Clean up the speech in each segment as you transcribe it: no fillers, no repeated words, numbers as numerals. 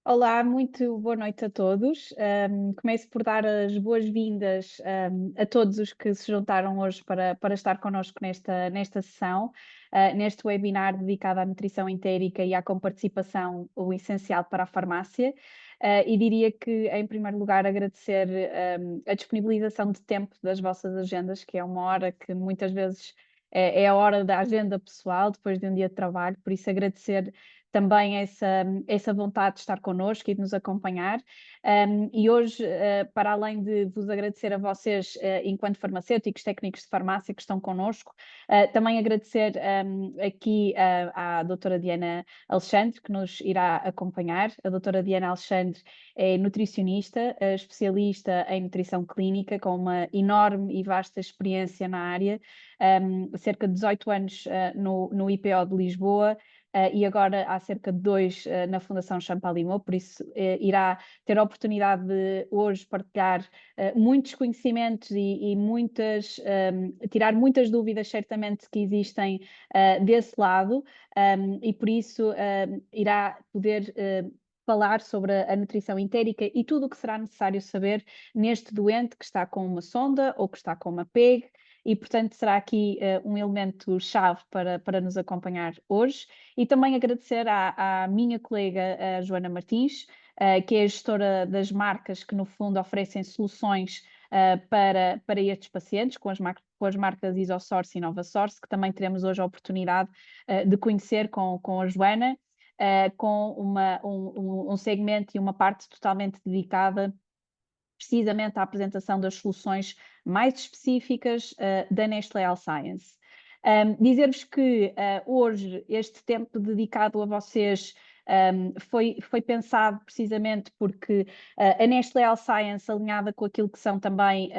Olá, muito boa noite a todos. Começo por dar as boas-vindas, a todos os que se juntaram hoje para estar connosco nesta sessão, neste webinar dedicado à nutrição entérica e à comparticipação, o essencial para a farmácia. E diria que, em primeiro lugar, agradecer, a disponibilização de tempo das vossas agendas, que é uma hora que muitas vezes é a hora da agenda pessoal, depois de um dia de trabalho, por isso agradecer também essa vontade de estar connosco e de nos acompanhar. E hoje, para além de vos agradecer a vocês, enquanto farmacêuticos, técnicos de farmácia que estão connosco, também agradecer aqui à doutora Diana Alexandre, que nos irá acompanhar. A doutora Diana Alexandre é nutricionista, especialista em nutrição clínica, com uma enorme e vasta experiência na área, cerca de 18 anos no IPO de Lisboa, e agora há cerca de 2 na Fundação Champalimau, por isso irá ter a oportunidade de hoje partilhar muitos conhecimentos e tirar muitas dúvidas certamente que existem desse lado, e por isso irá poder falar sobre a nutrição entérica e tudo o que será necessário saber neste doente que está com uma sonda ou que está com uma PEG, e portanto será aqui um elemento-chave para nos acompanhar hoje. E também agradecer à minha colega, a Joana Martins, que é a gestora das marcas que, no fundo, oferecem soluções para estes pacientes, com as marcas IsoSource e NovaSource, que também teremos hoje a oportunidade de conhecer com a Joana, com um segmento e uma parte totalmente dedicada precisamente à apresentação das soluções mais específicas da Nestlé Health Science. Dizer-vos que hoje este tempo dedicado a vocês foi pensado precisamente porque a Nestlé Health Science, alinhada com aquilo que são também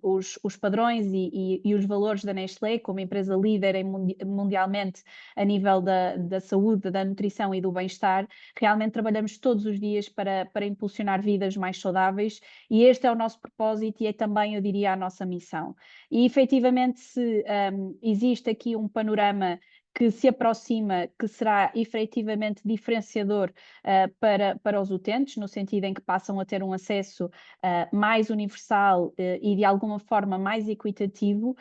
os padrões e os valores da Nestlé, como empresa líder mundialmente a nível da saúde, da nutrição e do bem-estar, realmente trabalhamos todos os dias para impulsionar vidas mais saudáveis, e este é o nosso propósito e é também, eu diria, a nossa missão. E efetivamente, se existe aqui um panorama que se aproxima, que será efetivamente diferenciador para os utentes, no sentido em que passam a ter um acesso mais universal e de alguma forma mais equitativo,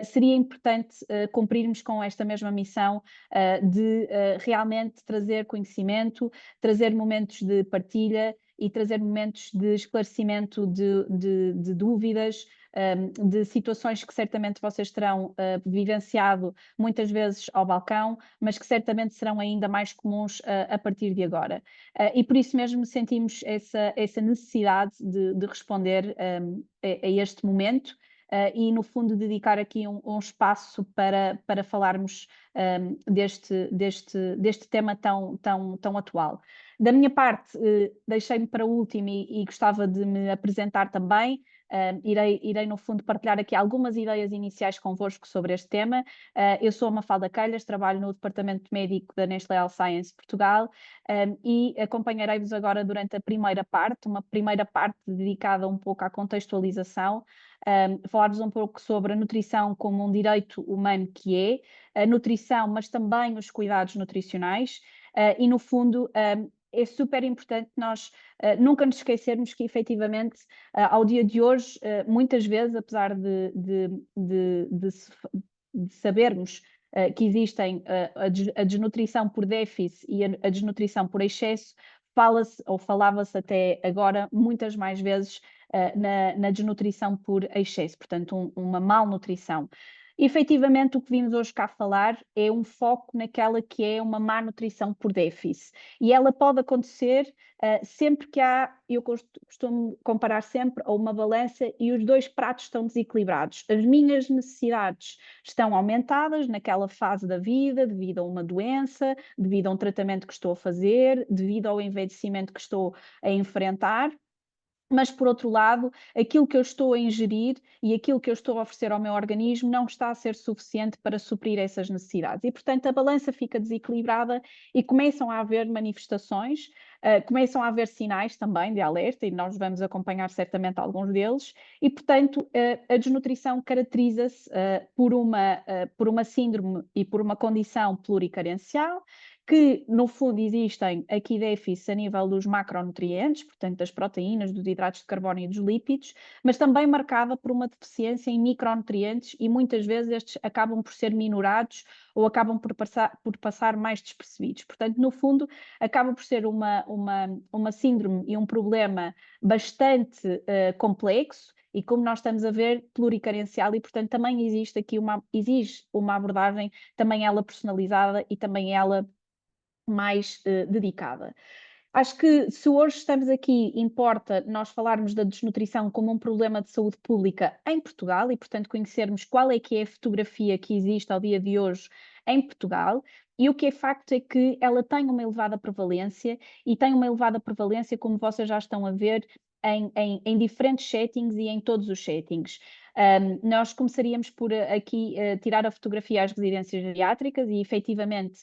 seria importante cumprirmos com esta mesma missão de realmente trazer conhecimento, trazer momentos de partilha e trazer momentos de esclarecimento de dúvidas, de situações que certamente vocês terão vivenciado muitas vezes ao balcão, mas que certamente serão ainda mais comuns a partir de agora. E por isso mesmo sentimos essa necessidade de responder a este momento. E, no fundo, dedicar aqui um espaço para falarmos deste tema tão atual. Da minha parte, deixei-me para o último e gostava de me apresentar também. Irei, no fundo, partilhar aqui algumas ideias iniciais convosco sobre este tema. Eu sou a Mafalda Calhas, trabalho no Departamento Médico da Nestlé Health Science Portugal, e acompanharei-vos agora durante a primeira parte, uma primeira parte dedicada um pouco à contextualização, falar-vos um pouco sobre a nutrição como um direito humano que é, a nutrição, mas também os cuidados nutricionais, e no fundo é super importante nós nunca nos esquecermos que efetivamente ao dia de hoje, muitas vezes, apesar de sabermos que existem a desnutrição por déficit e a desnutrição por excesso, fala-se ou falava-se até agora muitas mais vezes na desnutrição por excesso, portanto uma malnutrição. Efetivamente, o que vimos hoje cá falar é um foco naquela que é uma má nutrição por déficit. E ela pode acontecer sempre que eu costumo comparar sempre a uma balança e os dois pratos estão desequilibrados. As minhas necessidades estão aumentadas naquela fase da vida, devido a uma doença, devido a um tratamento que estou a fazer, devido ao envelhecimento que estou a enfrentar. Mas, por outro lado, aquilo que eu estou a ingerir e aquilo que eu estou a oferecer ao meu organismo não está a ser suficiente para suprir essas necessidades. E, portanto, a balança fica desequilibrada e começam a haver manifestações, começam a haver sinais também de alerta, e nós vamos acompanhar certamente alguns deles. E, portanto, a desnutrição caracteriza-se por uma síndrome e por uma condição pluricarencial, que no fundo existem aqui déficits a nível dos macronutrientes, portanto das proteínas, dos hidratos de carbono e dos lípidos, mas também marcada por uma deficiência em micronutrientes, e muitas vezes estes acabam por ser minorados ou acabam por passar mais despercebidos. Portanto, no fundo, acaba por ser uma síndrome e um problema bastante complexo, e como nós estamos a ver, pluricarencial, e portanto também existe aqui exige uma abordagem, também ela personalizada e também ela mais dedicada. Acho que se hoje estamos aqui, importa nós falarmos da desnutrição como um problema de saúde pública em Portugal e, portanto, conhecermos qual é que é a fotografia que existe ao dia de hoje em Portugal. E o que é facto é que ela tem uma elevada prevalência, e tem uma elevada prevalência, como vocês já estão a ver, em diferentes settings e em todos os settings. Nós começaríamos por aqui tirar a fotografia às residências geriátricas, e efetivamente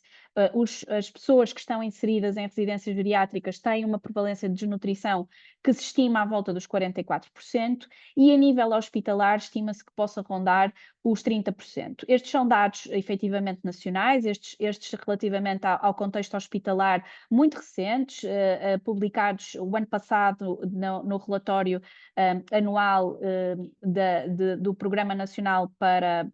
as pessoas que estão inseridas em residências geriátricas têm uma prevalência de desnutrição que se estima à volta dos 44%, e a nível hospitalar estima-se que possa rondar os 30%. Estes são dados efetivamente nacionais, estes relativamente ao contexto hospitalar muito recentes, publicados o ano passado no relatório anual do Programa Nacional para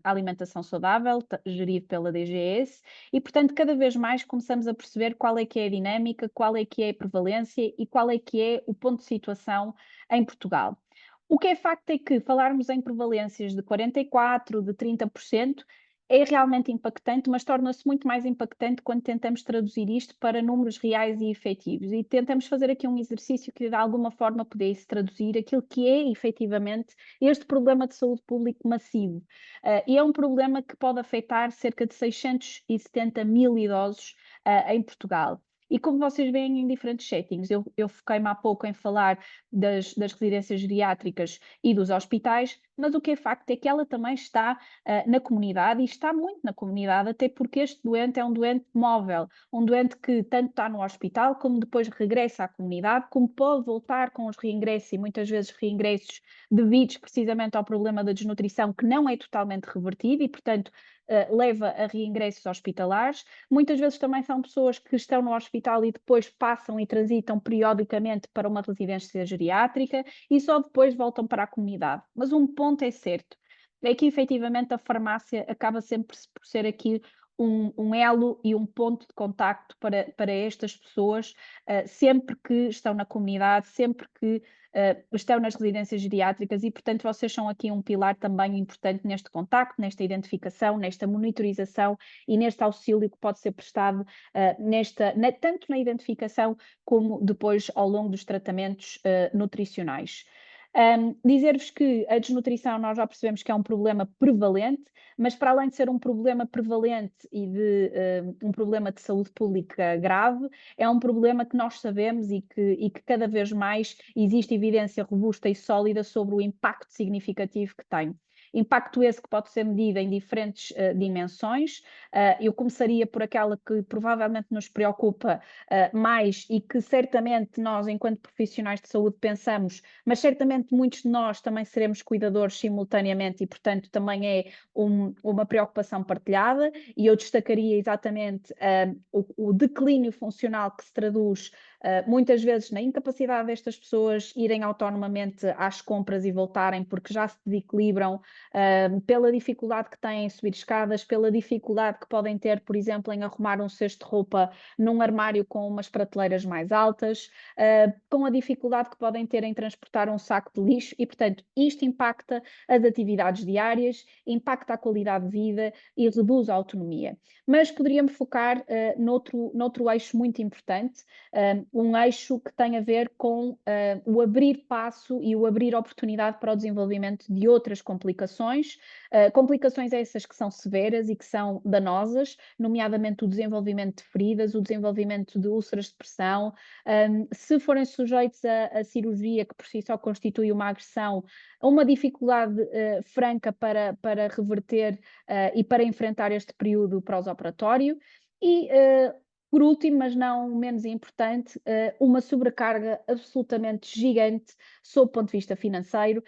a Alimentação Saudável, gerido pela DGS, e, portanto, cada vez mais começamos a perceber qual é que é a dinâmica, qual é que é a prevalência e qual é que é o ponto de situação em Portugal. O que é facto é que falarmos em prevalências de 44%, de 30%, é realmente impactante, mas torna-se muito mais impactante quando tentamos traduzir isto para números reais e efetivos, e tentamos fazer aqui um exercício que de alguma forma pudesse traduzir aquilo que é efetivamente este problema de saúde pública massivo. E é um problema que pode afetar cerca de 670 mil idosos em Portugal. E como vocês veem em diferentes settings, eu foquei-me há pouco em falar das residências geriátricas e dos hospitais, mas o que é facto é que ela também está na comunidade e está muito na comunidade, até porque este doente é um doente móvel, um doente que tanto está no hospital como depois regressa à comunidade, como pode voltar com os reingressos e muitas vezes reingressos devidos precisamente ao problema da desnutrição que não é totalmente revertido e, portanto, leva a reingressos hospitalares. Muitas vezes também são pessoas que estão no hospital e depois passam e transitam periodicamente para uma residência geriátrica e só depois voltam para a comunidade. Mas um ponto é certo, é que efetivamente a farmácia acaba sempre por ser aqui um elo e um ponto de contacto para estas pessoas, sempre que estão na comunidade, sempre que estão nas residências geriátricas e, portanto, vocês são aqui um pilar também importante neste contacto, nesta identificação, nesta monitorização e neste auxílio que pode ser prestado tanto na identificação como depois ao longo dos tratamentos nutricionais. Dizer-vos que a desnutrição nós já percebemos que é um problema prevalente, mas para além de ser um problema prevalente e de um problema de saúde pública grave, é um problema que nós sabemos e que cada vez mais existe evidência robusta e sólida sobre o impacto significativo que tem. Impacto esse que pode ser medido em diferentes dimensões. Eu começaria por aquela que provavelmente nos preocupa mais e que certamente nós, enquanto profissionais de saúde, pensamos, mas certamente muitos de nós também seremos cuidadores simultaneamente e, portanto, também é uma preocupação partilhada. E eu destacaria exatamente o declínio funcional que se traduz muitas vezes na incapacidade destas pessoas irem autonomamente às compras e voltarem porque já se desequilibram, pela dificuldade que têm em subir escadas, pela dificuldade que podem ter, por exemplo, em arrumar um cesto de roupa num armário com umas prateleiras mais altas, com a dificuldade que podem ter em transportar um saco de lixo e, portanto, isto impacta as atividades diárias, impacta a qualidade de vida e reduz a autonomia. Mas poderíamos focar noutro eixo muito importante, um eixo que tem a ver com o abrir passo e o abrir oportunidade para o desenvolvimento de outras complicações, complicações essas que são severas e que são danosas, nomeadamente o desenvolvimento de feridas, o desenvolvimento de úlceras de pressão, se forem sujeitos a cirurgia, que por si só constitui uma agressão, uma dificuldade franca para reverter e para enfrentar este período pós-operatório. E por último, mas não menos importante, uma sobrecarga absolutamente gigante sob o ponto de vista financeiro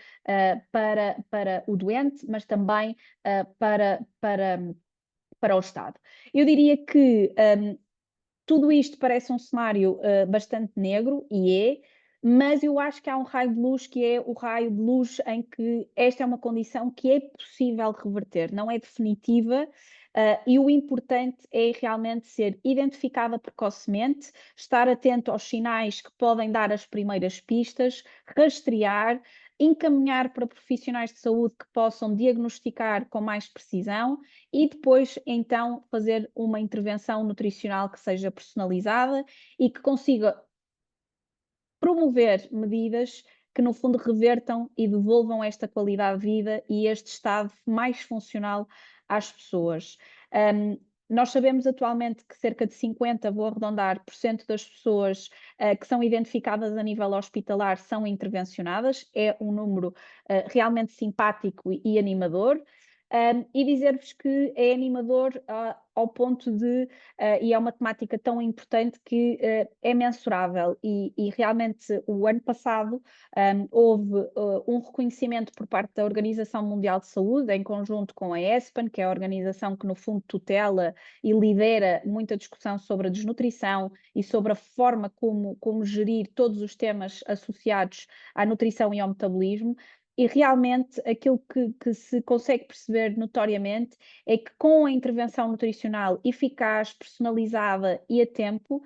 para o doente, mas também para o Estado. Eu diria que tudo isto parece um cenário bastante negro, e é, mas eu acho que há um raio de luz que é o raio de luz em que esta é uma condição que é possível reverter, não é definitiva, e o importante é realmente ser identificada precocemente, estar atento aos sinais que podem dar as primeiras pistas, rastrear, encaminhar para profissionais de saúde que possam diagnosticar com mais precisão e depois, então, fazer uma intervenção nutricional que seja personalizada e que consiga promover medidas que, no fundo, revertam e devolvam esta qualidade de vida e este estado mais funcional às pessoas. Nós sabemos atualmente que cerca de 50, vou arredondar, por cento das pessoas que são identificadas a nível hospitalar são intervencionadas. É um número realmente simpático e animador. E dizer-vos que é animador ao ponto de, e é uma temática tão importante que é mensurável, e realmente o ano passado houve um reconhecimento por parte da Organização Mundial de Saúde, em conjunto com a ESPAN, que é a organização que no fundo tutela e lidera muita discussão sobre a desnutrição e sobre a forma como gerir todos os temas associados à nutrição e ao metabolismo. E realmente aquilo que se consegue perceber notoriamente é que com a intervenção nutricional eficaz, personalizada e a tempo,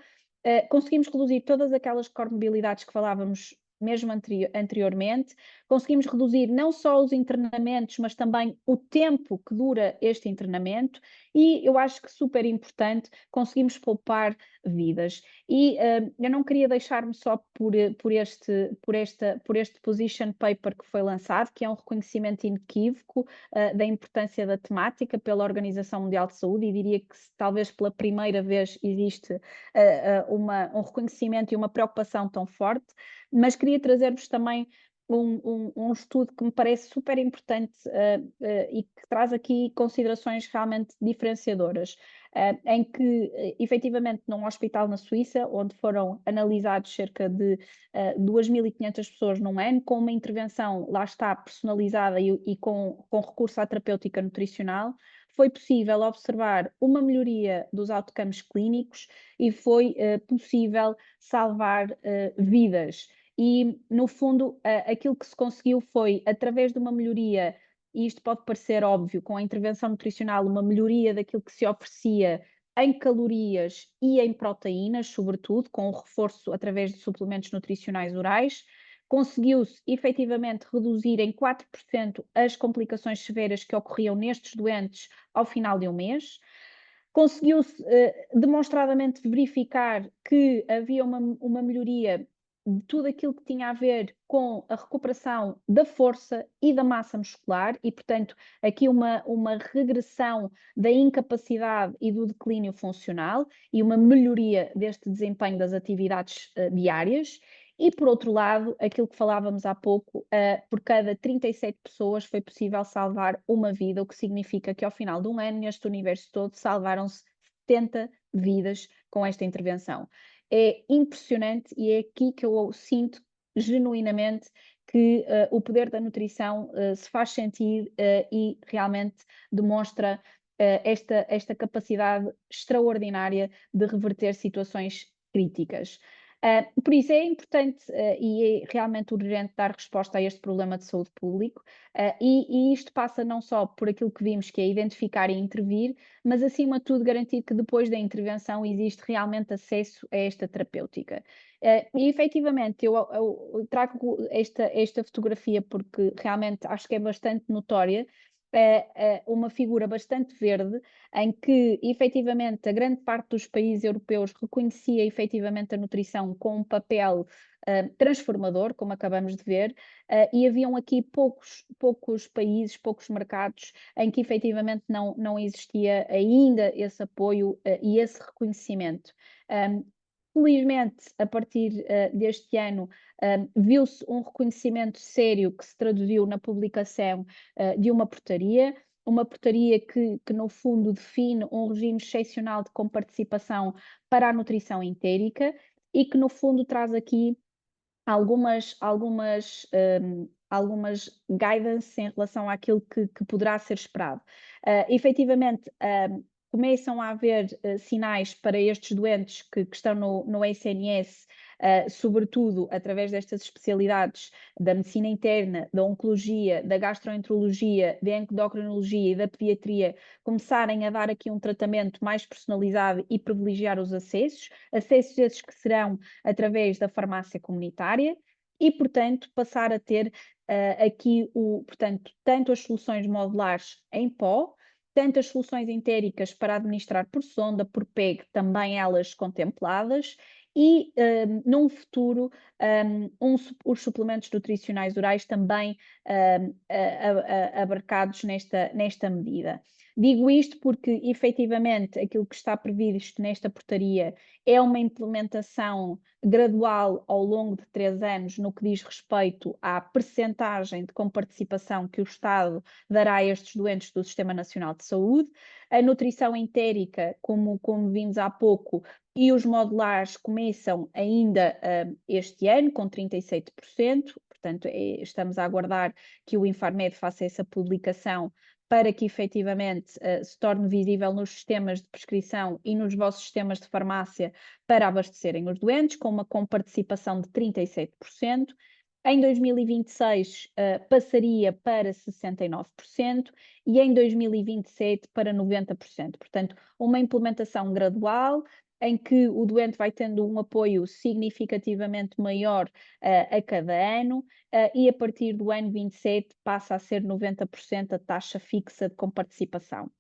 conseguimos reduzir todas aquelas comorbilidades que falávamos mesmo anteriormente, conseguimos reduzir não só os internamentos, mas também o tempo que dura este internamento e eu acho que super importante, conseguimos poupar vidas. E eu não queria deixar-me só por este position paper que foi lançado, que é um reconhecimento inequívoco da importância da temática pela Organização Mundial de Saúde, e diria que talvez pela primeira vez existe um reconhecimento e uma preocupação tão forte, mas queria trazer-vos também um estudo que me parece super importante e que traz aqui considerações realmente diferenciadoras, em que, efetivamente, num hospital na Suíça, onde foram analisados cerca de 2.500 pessoas num ano, com uma intervenção, lá está, personalizada e com recurso à terapêutica nutricional, foi possível observar uma melhoria dos outcomes clínicos e foi possível salvar vidas. E, no fundo, aquilo que se conseguiu foi, através de uma melhoria, e isto pode parecer óbvio, com a intervenção nutricional, uma melhoria daquilo que se oferecia em calorias e em proteínas, sobretudo, com o reforço através de suplementos nutricionais orais. Conseguiu-se efetivamente reduzir em 4% as complicações severas que ocorriam nestes doentes ao final de um mês. Conseguiu-se demonstradamente verificar que havia uma melhoria de tudo aquilo que tinha a ver com a recuperação da força e da massa muscular, e, portanto, aqui uma regressão da incapacidade e do declínio funcional e uma melhoria deste desempenho das atividades diárias. E, por outro lado, aquilo que falávamos há pouco, por cada 37 pessoas foi possível salvar uma vida, o que significa que ao final de um ano, neste universo todo, salvaram-se 70 vidas com esta intervenção. É impressionante e é aqui que eu sinto genuinamente que o poder da nutrição se faz sentir e realmente demonstra esta capacidade extraordinária de reverter situações críticas. Por isso é importante e é realmente urgente dar resposta a este problema de saúde público, e isto passa não só por aquilo que vimos, que é identificar e intervir, mas acima de tudo garantir que depois da intervenção existe realmente acesso a esta terapêutica. E efetivamente eu trago esta fotografia porque realmente acho que é bastante notória, uma figura bastante verde, em que efetivamente a grande parte dos países europeus reconhecia efetivamente a nutrição com um papel transformador, como acabamos de ver, e haviam aqui poucos países, poucos mercados em que efetivamente não existia ainda esse apoio e esse reconhecimento. Felizmente, a partir deste ano, viu-se um reconhecimento sério que se traduziu na publicação de uma portaria que no fundo define um regime excepcional de comparticipação para a nutrição entérica e que no fundo traz aqui algumas guidance em relação àquilo que poderá ser esperado. Efetivamente, começam a haver sinais para estes doentes que estão no SNS, sobretudo através destas especialidades da medicina interna, da oncologia, da gastroenterologia, da endocrinologia e da pediatria, começarem a dar aqui um tratamento mais personalizado e privilegiar os acessos esses que serão através da farmácia comunitária e, portanto, passar a ter aqui, portanto, tanto as soluções modulares em pó, tanto as soluções entéricas para administrar por sonda, por PEG, também elas contempladas, e num futuro os suplementos nutricionais orais também abarcados nesta medida. Digo isto porque, efetivamente, aquilo que está previsto nesta portaria é uma implementação gradual ao longo de 3 anos no que diz respeito à percentagem de comparticipação que o Estado dará a estes doentes do Sistema Nacional de Saúde. A nutrição entérica, como vimos há pouco, e os modulares começam ainda este ano com 37%, portanto estamos a aguardar que o Infarmed faça essa publicação para que efetivamente se torne visível nos sistemas de prescrição e nos vossos sistemas de farmácia para abastecerem os doentes, com uma comparticipação de 37%. Em 2026 passaria para 69% e em 2027 para 90%. Portanto, uma implementação gradual em que o doente vai tendo um apoio significativamente maior a cada ano e a partir do ano 27 passa a ser 90% a taxa fixa de comparticipação.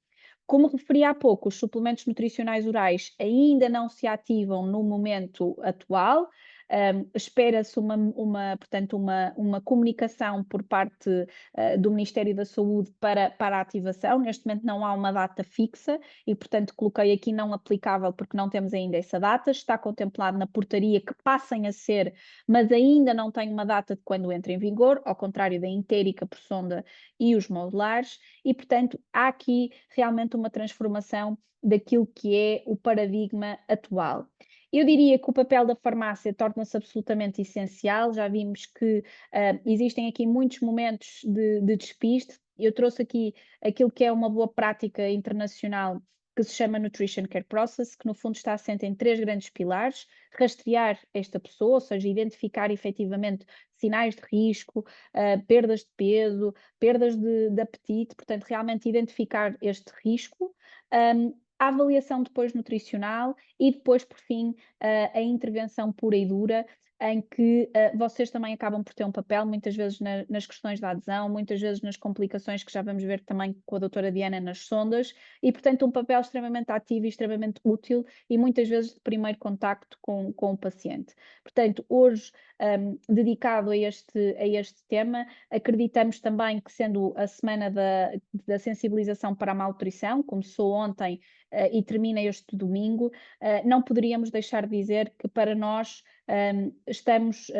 Como referi há pouco, os suplementos nutricionais orais ainda não se ativam no momento atual. Espera-se portanto, uma comunicação por parte do Ministério da Saúde para a ativação. Neste momento não há uma data fixa e, portanto, coloquei aqui não aplicável porque não temos ainda essa data. Está contemplado na portaria que passem a ser, mas ainda não tem uma data de quando entra em vigor, ao contrário da entérica por sonda e os modulares. E, portanto, há aqui realmente uma transformação daquilo que é o paradigma atual. Eu diria que o papel da farmácia torna-se absolutamente essencial. Já vimos que existem aqui muitos momentos de despiste. Eu trouxe aqui aquilo que é uma boa prática internacional que se chama Nutrition Care Process, que no fundo está assente em 3 grandes pilares: rastrear esta pessoa, ou seja, identificar efetivamente sinais de risco, perdas de peso, perdas de apetite, portanto, realmente identificar este risco, a avaliação depois nutricional e depois, por fim, a intervenção pura e dura, em que vocês também acabam por ter um papel, muitas vezes nas questões da adesão, muitas vezes nas complicações que já vamos ver também com a doutora Diana nas sondas, e portanto um papel extremamente ativo e extremamente útil e muitas vezes de primeiro contacto com o paciente. Portanto, hoje, dedicado a este tema, acreditamos também que, sendo a semana da sensibilização para a malnutrição, começou ontem e termina este domingo, não poderíamos deixar de dizer que para nós estamos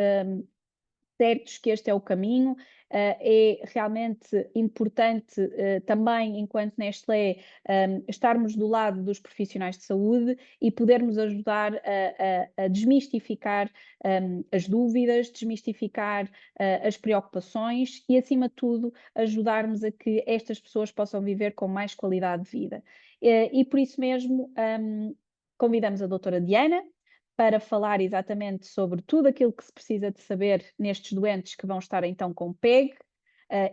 certos que este é o caminho. É realmente importante também, enquanto Nestlé, estarmos do lado dos profissionais de saúde e podermos ajudar a desmistificar as dúvidas, desmistificar as preocupações e, acima de tudo, ajudarmos a que estas pessoas possam viver com mais qualidade de vida. E por isso mesmo, convidamos a doutora Diana para falar exatamente sobre tudo aquilo que se precisa de saber nestes doentes que vão estar então com PEG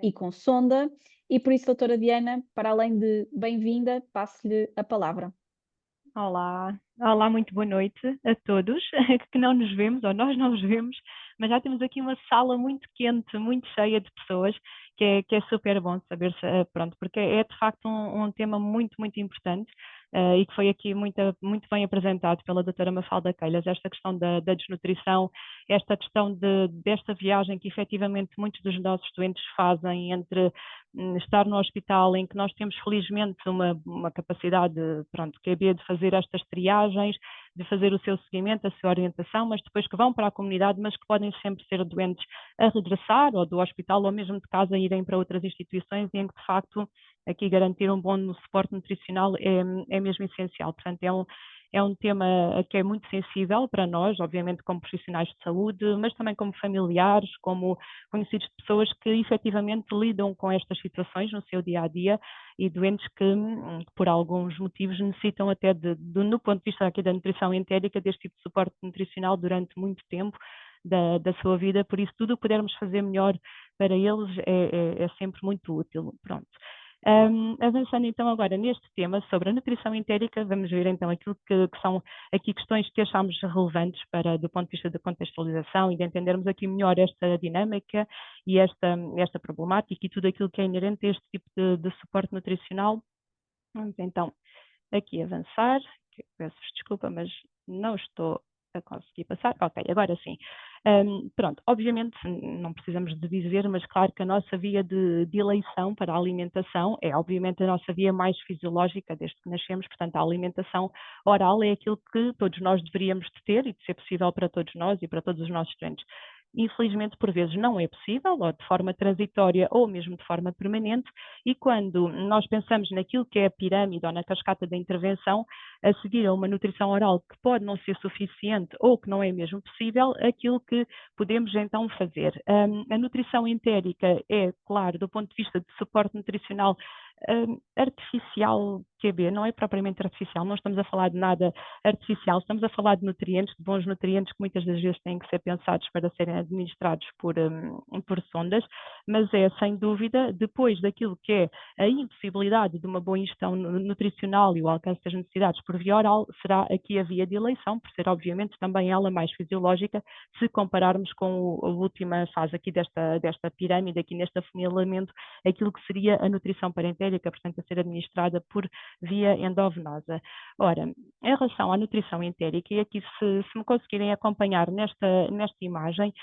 e com sonda. E por isso, doutora Diana, para além de bem-vinda, passo-lhe a palavra. Olá, olá, muito boa noite a todos que não nos vemos, ou nós não nos vemos, mas já temos aqui uma sala muito quente, muito cheia de pessoas, que é super bom saber, pronto, porque é de facto um tema muito, muito importante e que foi aqui muito bem apresentado pela doutora Mafalda Queilas, esta questão da desnutrição, esta questão desta viagem que efetivamente muitos dos nossos doentes fazem entre estar no hospital, em que nós temos felizmente uma capacidade, pronto, QB de fazer estas triagens, de fazer o seu seguimento, a sua orientação, mas depois que vão para a comunidade, mas que podem sempre ser doentes a regressar, ou do hospital, ou mesmo de casa, irem para outras instituições, e em que de facto aqui garantir um bom suporte nutricional é mesmo essencial. Portanto, é um tema que é muito sensível para nós, obviamente como profissionais de saúde, mas também como familiares, como conhecidos de pessoas que efetivamente lidam com estas situações no seu dia a dia e doentes que, por alguns motivos, necessitam até no ponto de vista aqui da nutrição entérica, deste tipo de suporte nutricional durante muito tempo da sua vida. Por isso, tudo o que pudermos fazer melhor para eles é sempre muito útil. Pronto. Avançando então agora neste tema sobre a nutrição entérica, vamos ver então aquilo que são aqui questões que achamos relevantes do ponto de vista da contextualização e de entendermos aqui melhor esta dinâmica e esta problemática e tudo aquilo que é inerente a este tipo de suporte nutricional. Vamos então aqui avançar, peço desculpa, mas não estou a conseguir passar. Ok, agora sim. Pronto, obviamente não precisamos de dizer, mas claro que a nossa via de eleição para a alimentação é obviamente a nossa via mais fisiológica desde que nascemos, portanto a alimentação oral é aquilo que todos nós deveríamos de ter e de ser possível para todos nós e para todos os nossos doentes. Infelizmente, por vezes, não é possível, ou de forma transitória, ou mesmo de forma permanente, e quando nós pensamos naquilo que é a pirâmide ou na cascata da intervenção, a seguir a uma nutrição oral que pode não ser suficiente ou que não é mesmo possível, aquilo que podemos então fazer. A nutrição entérica é, claro, do ponto de vista de suporte nutricional, artificial QB, não é propriamente artificial, não estamos a falar de nada artificial, estamos a falar de nutrientes, de bons nutrientes que muitas das vezes têm que ser pensados para serem administrados por sondas, mas é sem dúvida, depois daquilo que é a impossibilidade de uma boa ingestão nutricional e o alcance das necessidades por via oral, será aqui a via de eleição, por ser obviamente também ela mais fisiológica, se compararmos com a última fase aqui desta pirâmide, aqui neste afunilamento, aquilo que seria a nutrição parentérica, portanto a ser administrada por via endovenosa. Ora, em relação à nutrição entérica, e aqui se me conseguirem acompanhar nesta imagem,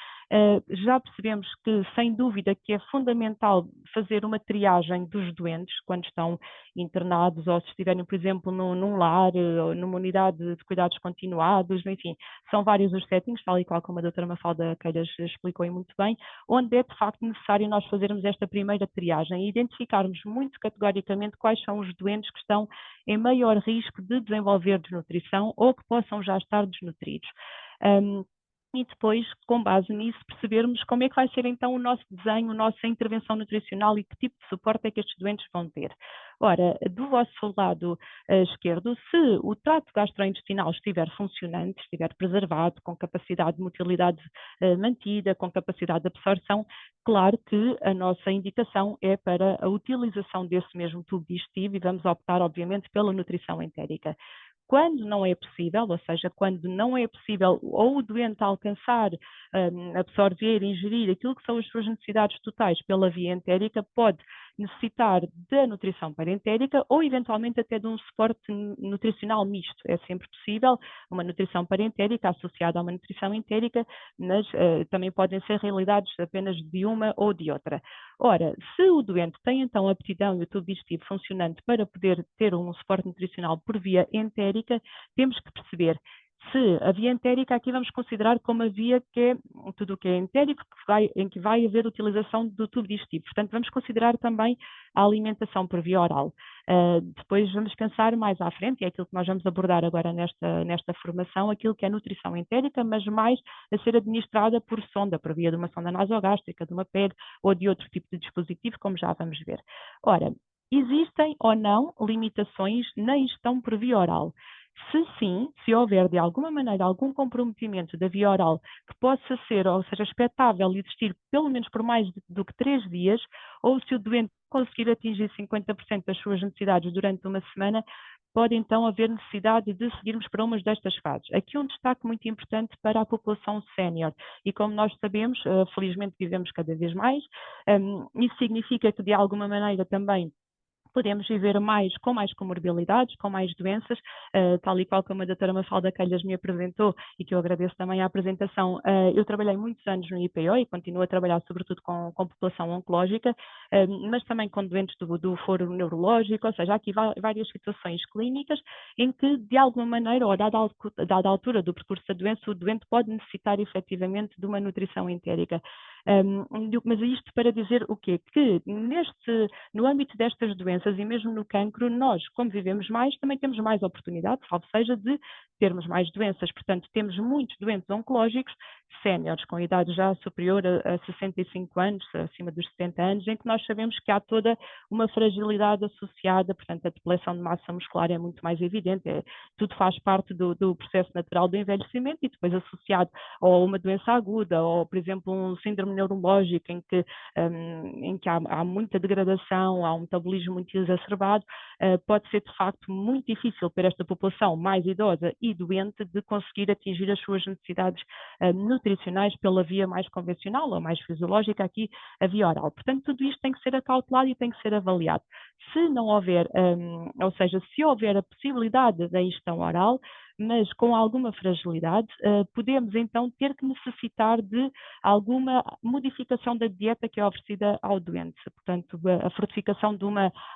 já percebemos que, sem dúvida, que é fundamental fazer uma triagem dos doentes quando estão internados ou se estiverem, por exemplo, num lar ou numa unidade de cuidados continuados, enfim, são vários os settings, tal e qual como a doutora Mafalda Queiras explicou muito bem, onde é de facto necessário nós fazermos esta primeira triagem e identificarmos muito categoricamente quais são os doentes que estão em maior risco de desenvolver desnutrição ou que possam já estar desnutridos. E depois, com base nisso, percebermos como é que vai ser então o nosso desenho, a nossa intervenção nutricional e que tipo de suporte é que estes doentes vão ter. Ora, do vosso lado esquerdo, se o trato gastrointestinal estiver funcionante, estiver preservado, com capacidade de motilidade mantida, com capacidade de absorção, claro que a nossa indicação é para a utilização desse mesmo tubo digestivo e vamos optar, obviamente, pela nutrição entérica. Quando não é possível, ou seja, quando não é possível ou o doente alcançar, absorver, ingerir aquilo que são as suas necessidades totais pela via entérica, pode necessitar da nutrição parentérica ou eventualmente até de um suporte nutricional misto. É sempre possível uma nutrição parentérica associada a uma nutrição entérica, mas também podem ser realidades apenas de uma ou de outra. Ora, se o doente tem então aptidão e o tubo digestivo funcionante para poder ter um suporte nutricional por via entérica, temos que perceber se a via entérica aqui vamos considerar como a via que é tudo o que é entérico, em que vai haver utilização do tubo digestivo. Portanto, vamos considerar também a alimentação por via oral. Depois vamos pensar mais à frente, e é aquilo que nós vamos abordar agora nesta formação, aquilo que é nutrição entérica, mas mais a ser administrada por sonda, por via de uma sonda nasogástrica, de uma PEG ou de outro tipo de dispositivo, como já vamos ver. Ora, existem ou não limitações na ingestão por via oral? Se sim, se houver de alguma maneira algum comprometimento da via oral que possa ser, ou seja, expectável existir pelo menos por mais do que 3 dias, ou se o doente conseguir atingir 50% das suas necessidades durante uma semana, pode então haver necessidade de seguirmos para uma destas fases. Aqui um destaque muito importante para a população sénior, e como nós sabemos, felizmente vivemos cada vez mais, isso significa que de alguma maneira também podemos viver com mais comorbilidades, com mais doenças, tal e qual como a doutora Mafalda Queiras me apresentou e que eu agradeço também a apresentação. Eu trabalhei muitos anos no IPO e continuo a trabalhar sobretudo com população oncológica, mas também com doentes do foro neurológico, ou seja, há aqui várias situações clínicas em que, de alguma maneira, ou dada a altura do percurso da doença, o doente pode necessitar efetivamente de uma nutrição entérica. Mas isto para dizer o quê? Que no âmbito destas doenças e mesmo no cancro, nós, como vivemos mais, também temos mais oportunidade, salvo seja, de termos mais doenças. Portanto, temos muitos doentes oncológicos, séniores, com idade já superior a 65 anos, acima dos 70 anos, em que nós sabemos que há toda uma fragilidade associada, portanto, a depleção de massa muscular é muito mais evidente, tudo faz parte do processo natural do envelhecimento e depois associado a uma doença aguda, ou, por exemplo, um síndrome neurológico em que há muita degradação, há um metabolismo muito exacerbado, pode ser de facto muito difícil para esta população mais idosa e doente de conseguir atingir as suas necessidades nutricionais pela via mais convencional ou mais fisiológica, aqui a via oral. Portanto, tudo isto tem que ser acautelado e tem que ser avaliado. Se não houver, ou seja, se houver a possibilidade da ingestão oral, mas com alguma fragilidade, podemos então ter que necessitar de alguma modificação da dieta que é oferecida ao doente. Portanto, a fortificação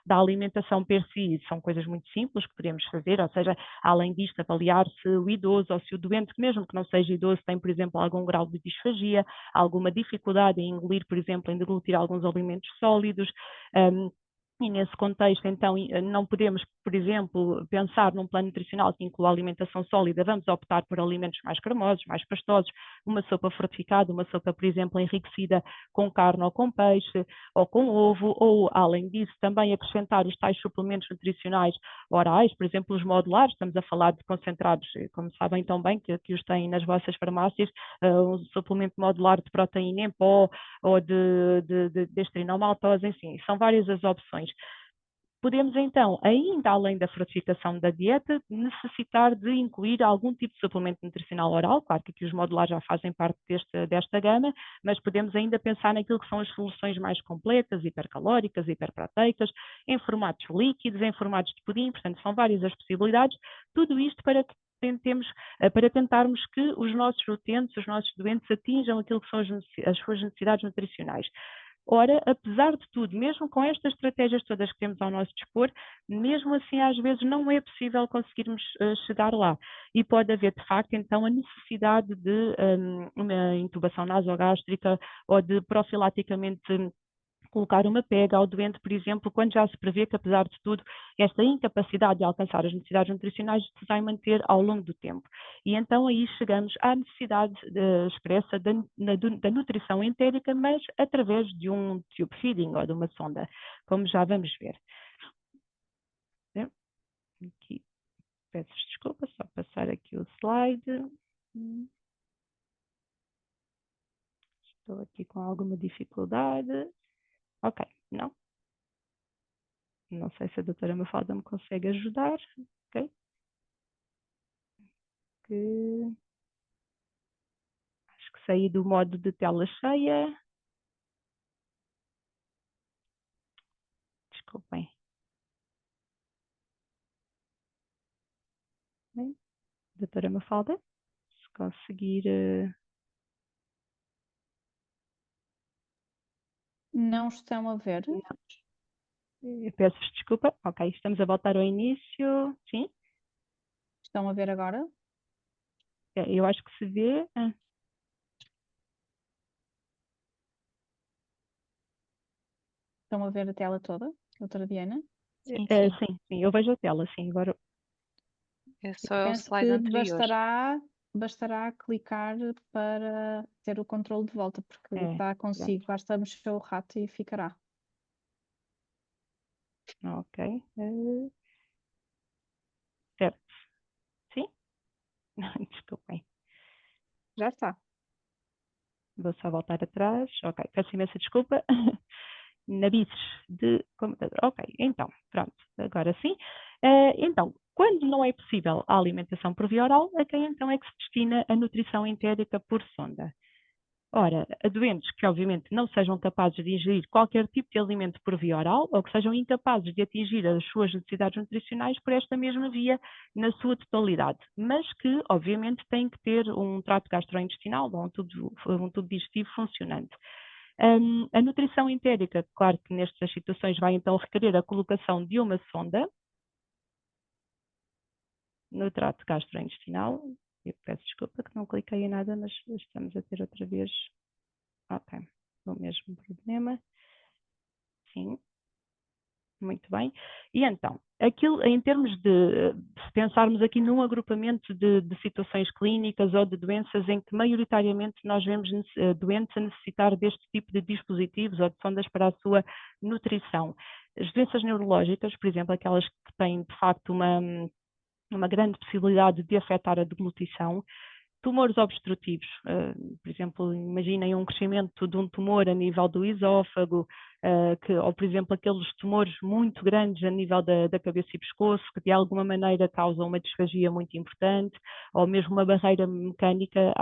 da alimentação per si são coisas muito simples que podemos fazer, ou seja, além disto, avaliar se o idoso ou se o doente, mesmo que não seja idoso, tem, por exemplo, algum grau de disfagia, alguma dificuldade em engolir, por exemplo, em deglutir alguns alimentos sólidos. E nesse contexto, então, não podemos, por exemplo, pensar num plano nutricional que inclua alimentação sólida, vamos optar por alimentos mais cremosos, mais pastosos, uma sopa fortificada, uma sopa, por exemplo, enriquecida com carne ou com peixe, ou com ovo, ou, além disso, também acrescentar os tais suplementos nutricionais orais, por exemplo, os modulares, estamos a falar de concentrados, como sabem tão bem, que os têm nas vossas farmácias, um suplemento modular de proteína em pó, ou de estrinomaltose, enfim, são várias as opções. Podemos então, ainda além da frutificação da dieta, necessitar de incluir algum tipo de suplemento nutricional oral, claro que aqui os modulares já fazem parte desta gama, mas podemos ainda pensar naquilo que são as soluções mais completas, hipercalóricas, hiperproteicas, em formatos líquidos, em formatos de pudim, portanto são várias as possibilidades, tudo isto para que para tentarmos que os nossos utentes, os nossos doentes atinjam aquilo que são as suas necessidades nutricionais. Ora, apesar de tudo, mesmo com estas estratégias todas que temos ao nosso dispor, mesmo assim às vezes não é possível conseguirmos chegar lá. E pode haver, de facto, então a necessidade de uma intubação nasogástrica ou de profilaticamente colocar uma pega ao doente, por exemplo, quando já se prevê que, apesar de tudo, esta incapacidade de alcançar as necessidades nutricionais se vai manter ao longo do tempo. E então aí chegamos à necessidade expressa da nutrição entérica, mas através de um tube feeding ou de uma sonda, como já vamos ver. Aqui, peço desculpa, só passar aqui o slide. Estou aqui com alguma dificuldade. Ok, não. Não sei se a doutora Mafalda me consegue ajudar. Ok. Acho que saí do modo de tela cheia. Desculpem. Bem, doutora Mafalda, se conseguir... Não estão a ver? Não. Eu peço desculpa. Ok, estamos a voltar ao início. Sim? Estão a ver agora? Eu acho que se vê. Estão a ver a tela toda, doutora Diana? Sim, sim. Sim, eu vejo a tela, sim. Agora... É só o Penso slide que anterior. bastará clicar para ter o controle de volta, porque está consigo. Basta mexer o rato e ficará. Ok. Certo. Sim? Desculpem. Já está. Vou só voltar atrás. Ok, peço imensa desculpa. Nabices de computador. Ok, então, pronto, agora sim. Então, quando não é possível a alimentação por via oral, a quem então é que se destina a nutrição entérica por sonda? Ora, a doentes que obviamente não sejam capazes de ingerir qualquer tipo de alimento por via oral ou que sejam incapazes de atingir as suas necessidades nutricionais por esta mesma via na sua totalidade, mas que obviamente têm que ter um trato gastrointestinal ou um tubo digestivo funcionante. A nutrição entérica, claro que nestas situações vai então requerer a colocação de uma sonda no trato gastrointestinal. Eu peço desculpa que não cliquei em nada, mas estamos a ter outra vez. Ok, o mesmo problema. Sim, muito bem. E então, aquilo, em termos de, se pensarmos aqui num agrupamento de situações clínicas ou de doenças em que maioritariamente nós vemos doentes a necessitar deste tipo de dispositivos ou de sondas para a sua nutrição. As doenças neurológicas, por exemplo, aquelas que têm de facto uma grande possibilidade de afetar a deglutição, tumores obstrutivos, por exemplo, imaginem um crescimento de um tumor a nível do esófago, ou por exemplo aqueles tumores muito grandes a nível da cabeça e pescoço, que de alguma maneira causam uma disfagia muito importante, ou mesmo uma barreira mecânica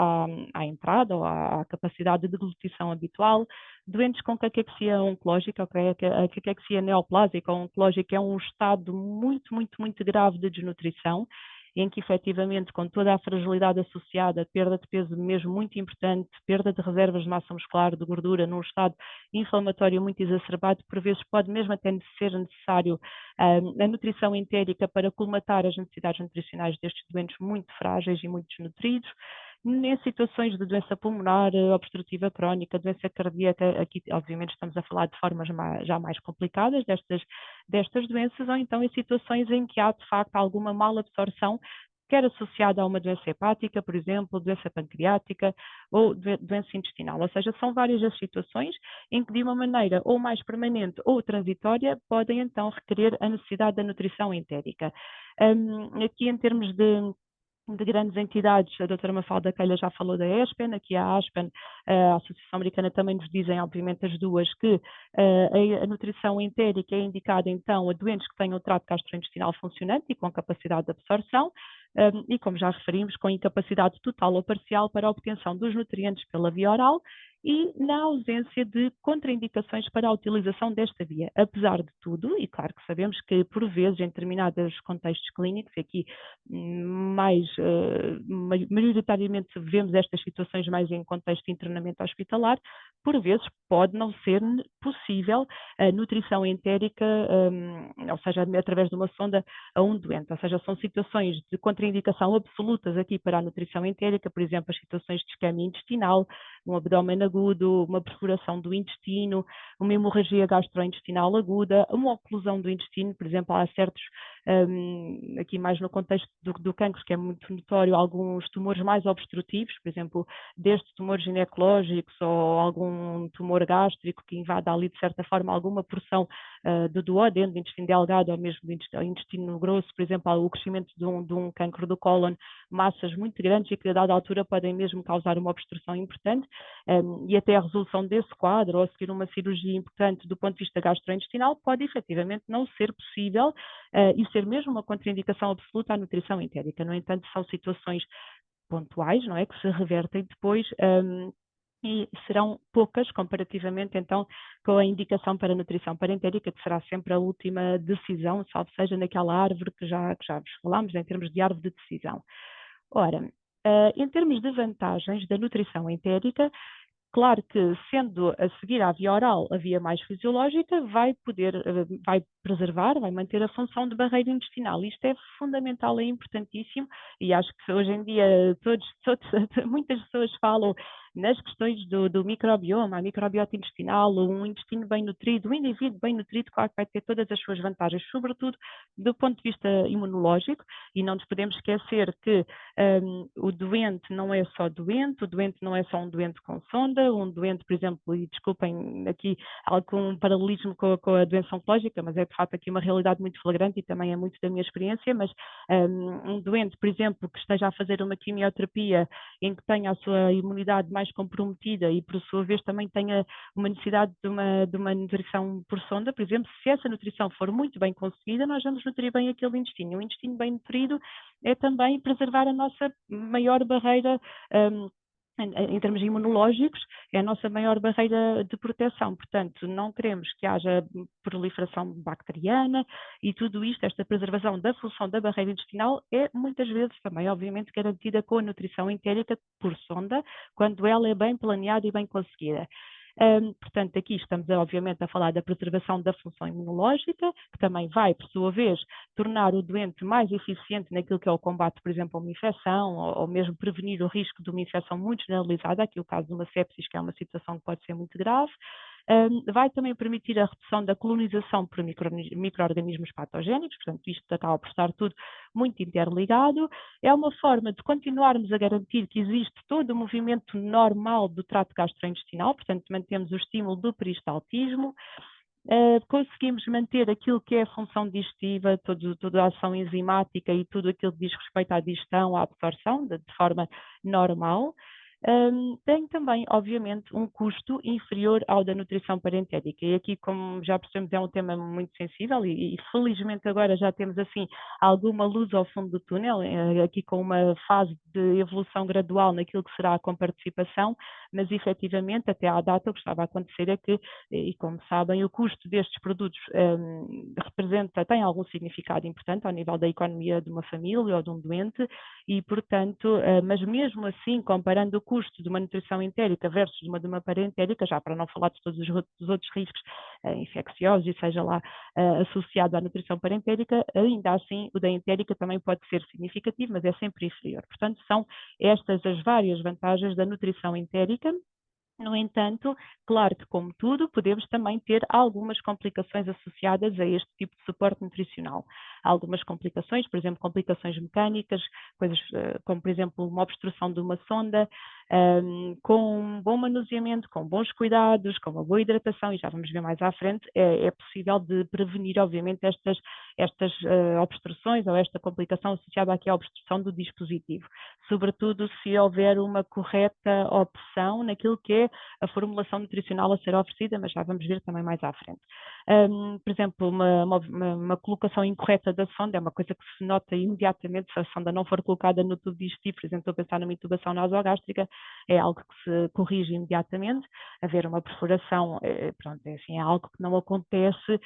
à entrada ou à capacidade de deglutição habitual, doentes com caquexia oncológica, okay? A caquexia neoplásica ou oncológica é um estado muito, muito, muito grave de desnutrição, em que efetivamente, com toda a fragilidade associada, perda de peso mesmo muito importante, perda de reservas de massa muscular, de gordura, num estado inflamatório muito exacerbado, por vezes pode mesmo até ser necessário a nutrição entérica para colmatar as necessidades nutricionais destes doentes muito frágeis e muito desnutridos. Em situações de doença pulmonar, obstrutiva crónica, doença cardíaca, aqui obviamente estamos a falar de formas já mais complicadas destas doenças, ou então em situações em que há de facto alguma malabsorção, quer associada a uma doença hepática, por exemplo, doença pancreática ou doença intestinal. Ou seja, são várias as situações em que de uma maneira ou mais permanente ou transitória podem então requerer a necessidade da nutrição entérica. Aqui em termos de de grandes entidades, a doutora Mafalda Keila já falou da ASPEN, aqui a ASPEN, a Associação Americana, também nos dizem, obviamente as duas, que a nutrição entérica é indicada então a doentes que tenham o trato gastrointestinal funcionante e com capacidade de absorção, e como já referimos, com incapacidade total ou parcial para a obtenção dos nutrientes pela via oral e na ausência de contraindicações para a utilização desta via. Apesar de tudo, e claro que sabemos que por vezes em determinados contextos clínicos, e aqui maioritariamente vemos estas situações mais em contexto de internamento hospitalar, por vezes pode não ser possível a nutrição entérica, ou seja, através de uma sonda a um doente, ou seja, são situações de contraindicação absolutas aqui para a nutrição entérica, por exemplo, as situações de isquemia intestinal, um abdômen agudo, uma perfuração do intestino, uma hemorragia gastrointestinal aguda, uma oclusão do intestino, por exemplo, há certos, aqui mais no contexto do cancro, que é muito notório, alguns tumores mais obstrutivos, por exemplo, desde tumores ginecológicos ou algum tumor gástrico que invada ali, de certa forma, alguma porção do duodeno, do intestino delgado ou mesmo do intestino grosso, por exemplo, há o crescimento de um cancro do cólon, massas muito grandes e que a dada altura podem mesmo causar uma obstrução importante, e até a resolução desse quadro ou a seguir uma cirurgia importante do ponto de vista gastrointestinal pode efetivamente não ser possível e ser mesmo uma contraindicação absoluta à nutrição entérica. No entanto, são situações pontuais, não é, que se revertem depois e serão poucas comparativamente então com a indicação para a nutrição parentérica, que será sempre a última decisão, salvo seja naquela árvore que já vos falámos, em termos de árvore de decisão. Ora, em termos de vantagens da nutrição entérica, claro que, sendo a seguir à via oral a via mais fisiológica, vai preservar, vai manter a função de barreira intestinal. Isto é fundamental, é importantíssimo, e acho que hoje em dia muitas pessoas falam nas questões do microbioma, a microbiota intestinal, um intestino bem nutrido, um indivíduo bem nutrido, claro que vai ter todas as suas vantagens, sobretudo do ponto de vista imunológico, e não nos podemos esquecer que o doente não é só doente, o doente não é só um doente com sonda, um doente, por exemplo, e desculpem aqui algum paralelismo com a doença oncológica, mas é de facto aqui uma realidade muito flagrante e também é muito da minha experiência, mas um doente, por exemplo, que esteja a fazer uma quimioterapia em que tenha a sua imunidade mais comprometida e por sua vez também tenha uma necessidade de uma nutrição por sonda, por exemplo, se essa nutrição for muito bem conseguida, nós vamos nutrir bem aquele intestino. Um intestino bem nutrido é também preservar a nossa maior barreira em termos imunológicos, é a nossa maior barreira de proteção. Portanto, não queremos que haja proliferação bacteriana e tudo isto, esta preservação da função da barreira intestinal é muitas vezes também, obviamente, garantida com a nutrição entérica por sonda, quando ela é bem planeada e bem conseguida. Portanto, aqui estamos obviamente a falar da preservação da função imunológica, que também vai, por sua vez, tornar o doente mais eficiente naquilo que é o combate, por exemplo, a uma infecção, ou mesmo prevenir o risco de uma infecção muito generalizada, aqui o caso de uma sepsis, que é uma situação que pode ser muito grave. Vai também permitir a redução da colonização por micro-organismos patogénicos, portanto isto acaba por estar tudo muito interligado. É uma forma de continuarmos a garantir que existe todo o movimento normal do trato gastrointestinal, portanto mantemos o estímulo do peristaltismo, conseguimos manter aquilo que é a função digestiva, toda a ação enzimática e tudo aquilo que diz respeito à digestão, à absorção, de forma normal. Tem também, obviamente, um custo inferior ao da nutrição parentérica. E aqui, como já percebemos, é um tema muito sensível e felizmente agora já temos assim alguma luz ao fundo do túnel, aqui com uma fase de evolução gradual naquilo que será a comparticipação, mas efetivamente até à data o que estava a acontecer é que, e como sabem, o custo destes produtos tem algum significado importante ao nível da economia de uma família ou de um doente e, portanto, mas mesmo assim, comparando o custo de uma nutrição entérica versus de uma parentérica, já para não falar de todos os outros riscos infecciosos e seja lá associado à nutrição parentérica, ainda assim o da entérica também pode ser significativo, mas é sempre inferior. Portanto, são estas as várias vantagens da nutrição entérica. No entanto, claro que, como tudo, podemos também ter algumas complicações associadas a este tipo de suporte nutricional. Algumas complicações, por exemplo, complicações mecânicas, coisas como, por exemplo, uma obstrução de uma sonda, com um bom manuseamento, com bons cuidados, com uma boa hidratação, e já vamos ver mais à frente, é possível de prevenir, obviamente, estas obstruções ou esta complicação associada aqui à obstrução do dispositivo, sobretudo se houver uma correta opção naquilo que é a formulação nutricional a ser oferecida, mas já vamos ver também mais à frente. Por exemplo, uma colocação incorreta da sonda é uma coisa que se nota imediatamente se a sonda não for colocada no tubo digestivo. Por exemplo, estou a pensar numa intubação nasogástrica, é algo que se corrige imediatamente. Haver uma perfuração, pronto, é algo que não acontece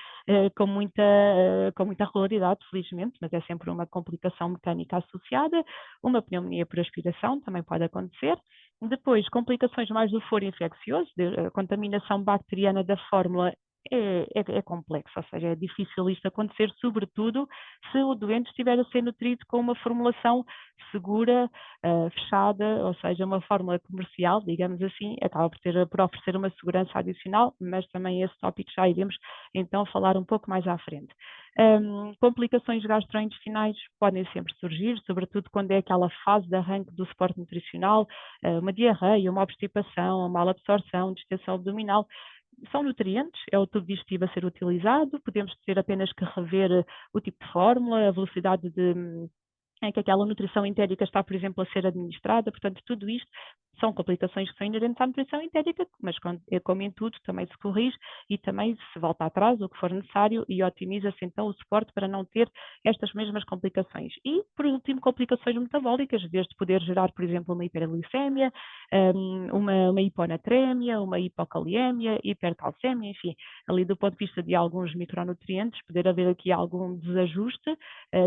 com muita regularidade, felizmente, mas é sempre uma complicação mecânica associada. Uma pneumonia por aspiração também pode acontecer. Depois, complicações mais do foro infeccioso, a contaminação bacteriana da fórmula é complexo, ou seja, é difícil isto acontecer, sobretudo se o doente estiver a ser nutrido com uma formulação segura, fechada, ou seja, uma fórmula comercial, digamos assim, acaba por oferecer uma segurança adicional, mas também esse tópico já iremos então falar um pouco mais à frente. Complicações gastrointestinais podem sempre surgir, sobretudo quando é aquela fase de arranque do suporte nutricional, uma diarreia, uma obstipação, uma mala absorção, distensão abdominal. São nutrientes, é o tubo digestivo a ser utilizado, podemos ter apenas que rever o tipo de fórmula, a velocidade em que aquela nutrição entérica está, por exemplo, a ser administrada. Portanto, tudo isto são complicações que são inerentes à nutrição entérica, mas como em tudo, também se corrige e também se volta atrás o que for necessário e otimiza-se então o suporte para não ter estas mesmas complicações. E, por último, complicações metabólicas, desde poder gerar, por exemplo, uma hiperglicemia, uma hiponatrémia, uma hipocaliemia, hipercalcemia, enfim, ali do ponto de vista de alguns micronutrientes, poder haver aqui algum desajuste,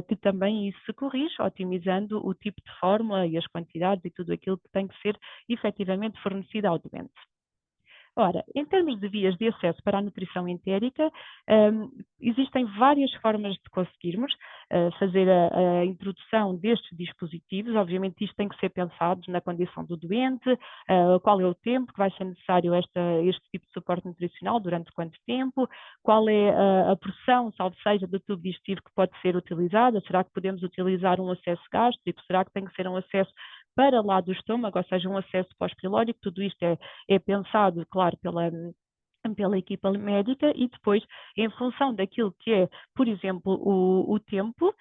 que também isso se corrige, otimizando o tipo de fórmula e as quantidades e tudo aquilo que tem que ser efetivamente fornecido ao doente. Ora, em termos de vias de acesso para a nutrição entérica, existem várias formas de conseguirmos fazer a introdução destes dispositivos. Obviamente isto tem que ser pensado na condição do doente, qual é o tempo que vai ser necessário este tipo de suporte nutricional, durante quanto tempo, qual é a pressão, salvo seja, do tubo digestivo que pode ser utilizada, será que podemos utilizar um acesso gástrico, será que tem que ser um acesso para lá do estômago, ou seja, um acesso pós-pilórico. Tudo isto é pensado, claro, pela equipa médica e depois, em função daquilo que é, por exemplo, o tempo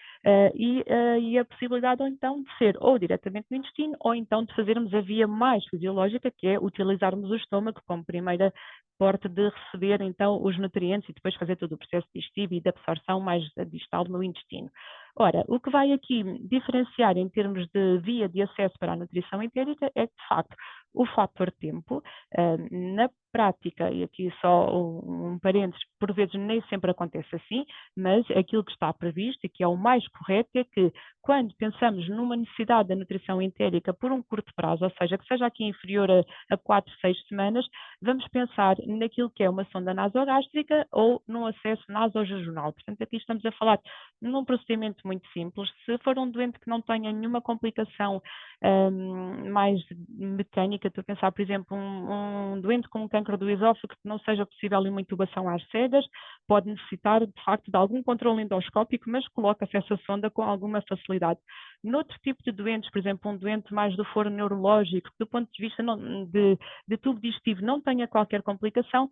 e a possibilidade, ou então, de ser ou diretamente no intestino, ou então de fazermos a via mais fisiológica, que é utilizarmos o estômago como primeira porta de receber, então, os nutrientes e depois fazer todo o processo digestivo e de absorção mais distal no intestino. Ora, o que vai aqui diferenciar em termos de via de acesso para a nutrição entérica é que, de facto, o fator tempo, na prática, e aqui só um parênteses, por vezes nem sempre acontece assim, mas aquilo que está previsto e que é o mais correto é que quando pensamos numa necessidade da nutrição entérica por um curto prazo, ou seja, que seja aqui inferior a 4, 6 semanas, vamos pensar naquilo que é uma sonda nasogástrica ou num acesso nasojejunal. Portanto, aqui estamos a falar num procedimento muito simples. Se for um doente que não tenha nenhuma complicação mais mecânica, estou a pensar, por exemplo, um doente com um cancro do esófago que não seja possível uma intubação às cegas, pode necessitar, de facto, de algum controle endoscópico, mas coloca-se essa sonda com alguma facilidade. Noutro tipo de doentes, por exemplo, um doente mais do foro neurológico, do ponto de vista de tubo digestivo, não tenha qualquer complicação,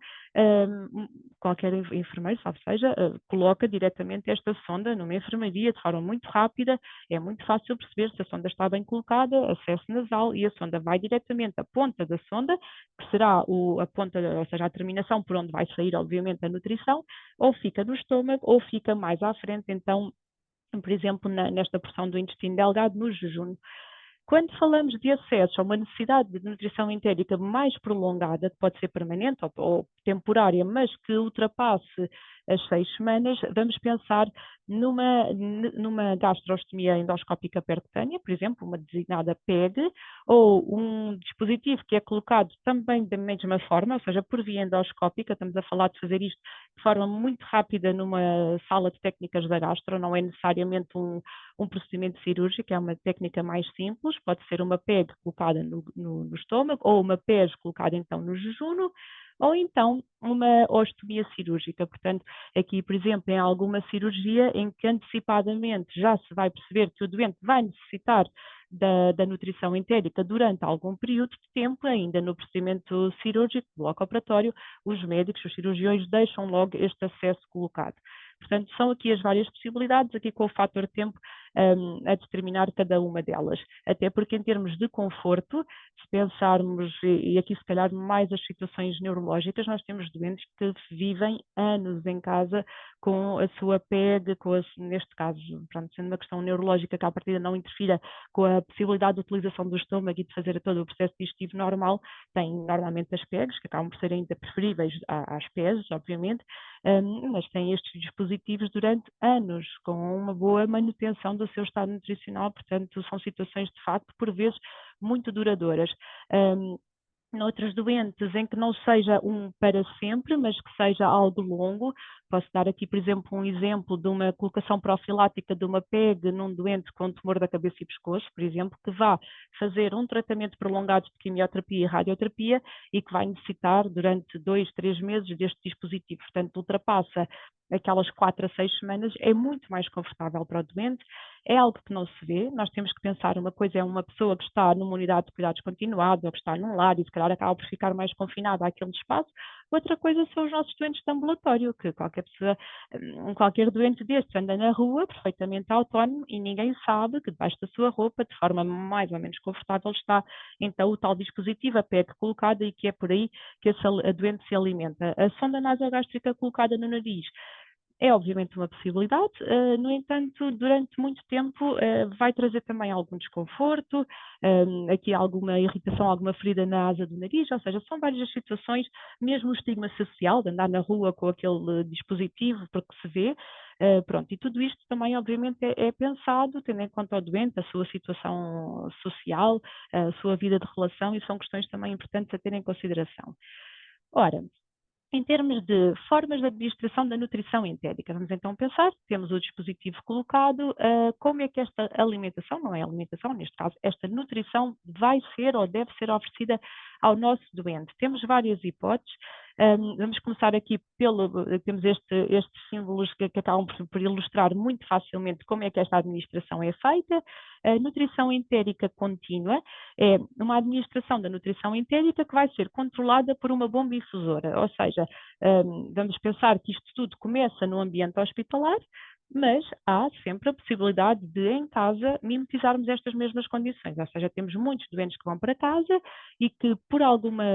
qualquer enfermeiro, salvo seja, coloca diretamente esta sonda numa enfermaria de forma muito rápida, é muito fácil perceber se a sonda está bem colocada, acesso nasal, e a sonda vai diretamente à ponta da sonda, que será a ponta, ou seja, a terminação por onde vai sair, obviamente, a nutrição, ou fica no estômago, ou fica mais à frente, então, por exemplo, nesta porção do intestino delgado, no jejum. Quando falamos de acesso a uma necessidade de nutrição entérica mais prolongada, que pode ser permanente ou temporária, mas que ultrapasse as 6 semanas, vamos pensar numa gastrostomia endoscópica percutânea, por exemplo, uma designada PEG, ou um dispositivo que é colocado também da mesma forma, ou seja, por via endoscópica. Estamos a falar de fazer isto de forma muito rápida numa sala de técnicas da gastro, não é necessariamente um procedimento cirúrgico, é uma técnica mais simples, pode ser uma PEG colocada no estômago, ou uma PEG colocada então no jejuno, ou então uma ostomia cirúrgica. Portanto, aqui, por exemplo, em alguma cirurgia em que antecipadamente já se vai perceber que o doente vai necessitar da nutrição entérica durante algum período de tempo, ainda no procedimento cirúrgico, bloco operatório, os médicos, os cirurgiões deixam logo este acesso colocado. Portanto, são aqui as várias possibilidades, aqui com o fator tempo a determinar cada uma delas. Até porque em termos de conforto, se pensarmos, e aqui se calhar mais as situações neurológicas, nós temos doentes que vivem anos em casa com a sua PEG, neste caso, pronto, sendo uma questão neurológica que à partida não interfira com a possibilidade de utilização do estômago e de fazer todo o processo digestivo normal, tem normalmente as PEGs, que acabam por ser ainda preferíveis às PEGs, obviamente, mas têm estes dispositivos durante anos, com uma boa manutenção do seu estado nutricional, portanto, são situações de facto, por vezes, muito duradouras. Noutros doentes em que não seja um para sempre, mas que seja algo longo, posso dar aqui, por exemplo, um exemplo de uma colocação profilática de uma PEG num doente com tumor da cabeça e pescoço, por exemplo, que vá fazer um tratamento prolongado de quimioterapia e radioterapia e que vai necessitar durante 2, 3 meses deste dispositivo. Portanto, ultrapassa aquelas 4 a 6 semanas, é muito mais confortável para o doente, é algo que não se vê. Nós temos que pensar, uma coisa é uma pessoa que está numa unidade de cuidados continuados ou que está num lar e se calhar acaba por ficar mais confinada àquele espaço, outra coisa são os nossos doentes de ambulatório, que qualquer pessoa, qualquer doente destes anda na rua perfeitamente autónomo e ninguém sabe que debaixo da sua roupa, de forma mais ou menos confortável, está então o tal dispositivo, a PEG colocada, e que é por aí que a doente se alimenta. A sonda nasogástrica colocada no nariz é obviamente uma possibilidade, no entanto, durante muito tempo vai trazer também algum desconforto, aqui alguma irritação, alguma ferida na asa do nariz, ou seja, são várias situações, mesmo o estigma social de andar na rua com aquele dispositivo, porque se vê, pronto, e tudo isto também obviamente é pensado, tendo em conta o doente, a sua situação social, a sua vida de relação, e são questões também importantes a ter em consideração. Ora, em termos de formas de administração da nutrição entérica, vamos então pensar, temos o dispositivo colocado, como é que esta alimentação, não é alimentação, neste caso, esta nutrição vai ser ou deve ser oferecida ao nosso doente. Temos várias hipóteses. Vamos começar aqui temos estes símbolos que acabam por ilustrar muito facilmente como é que esta administração é feita. A nutrição entérica contínua é uma administração da nutrição entérica que vai ser controlada por uma bomba infusora, ou seja, vamos pensar que isto tudo começa no ambiente hospitalar, mas há sempre a possibilidade de, em casa, mimetizarmos estas mesmas condições. Ou seja, temos muitos doentes que vão para casa e que, por alguma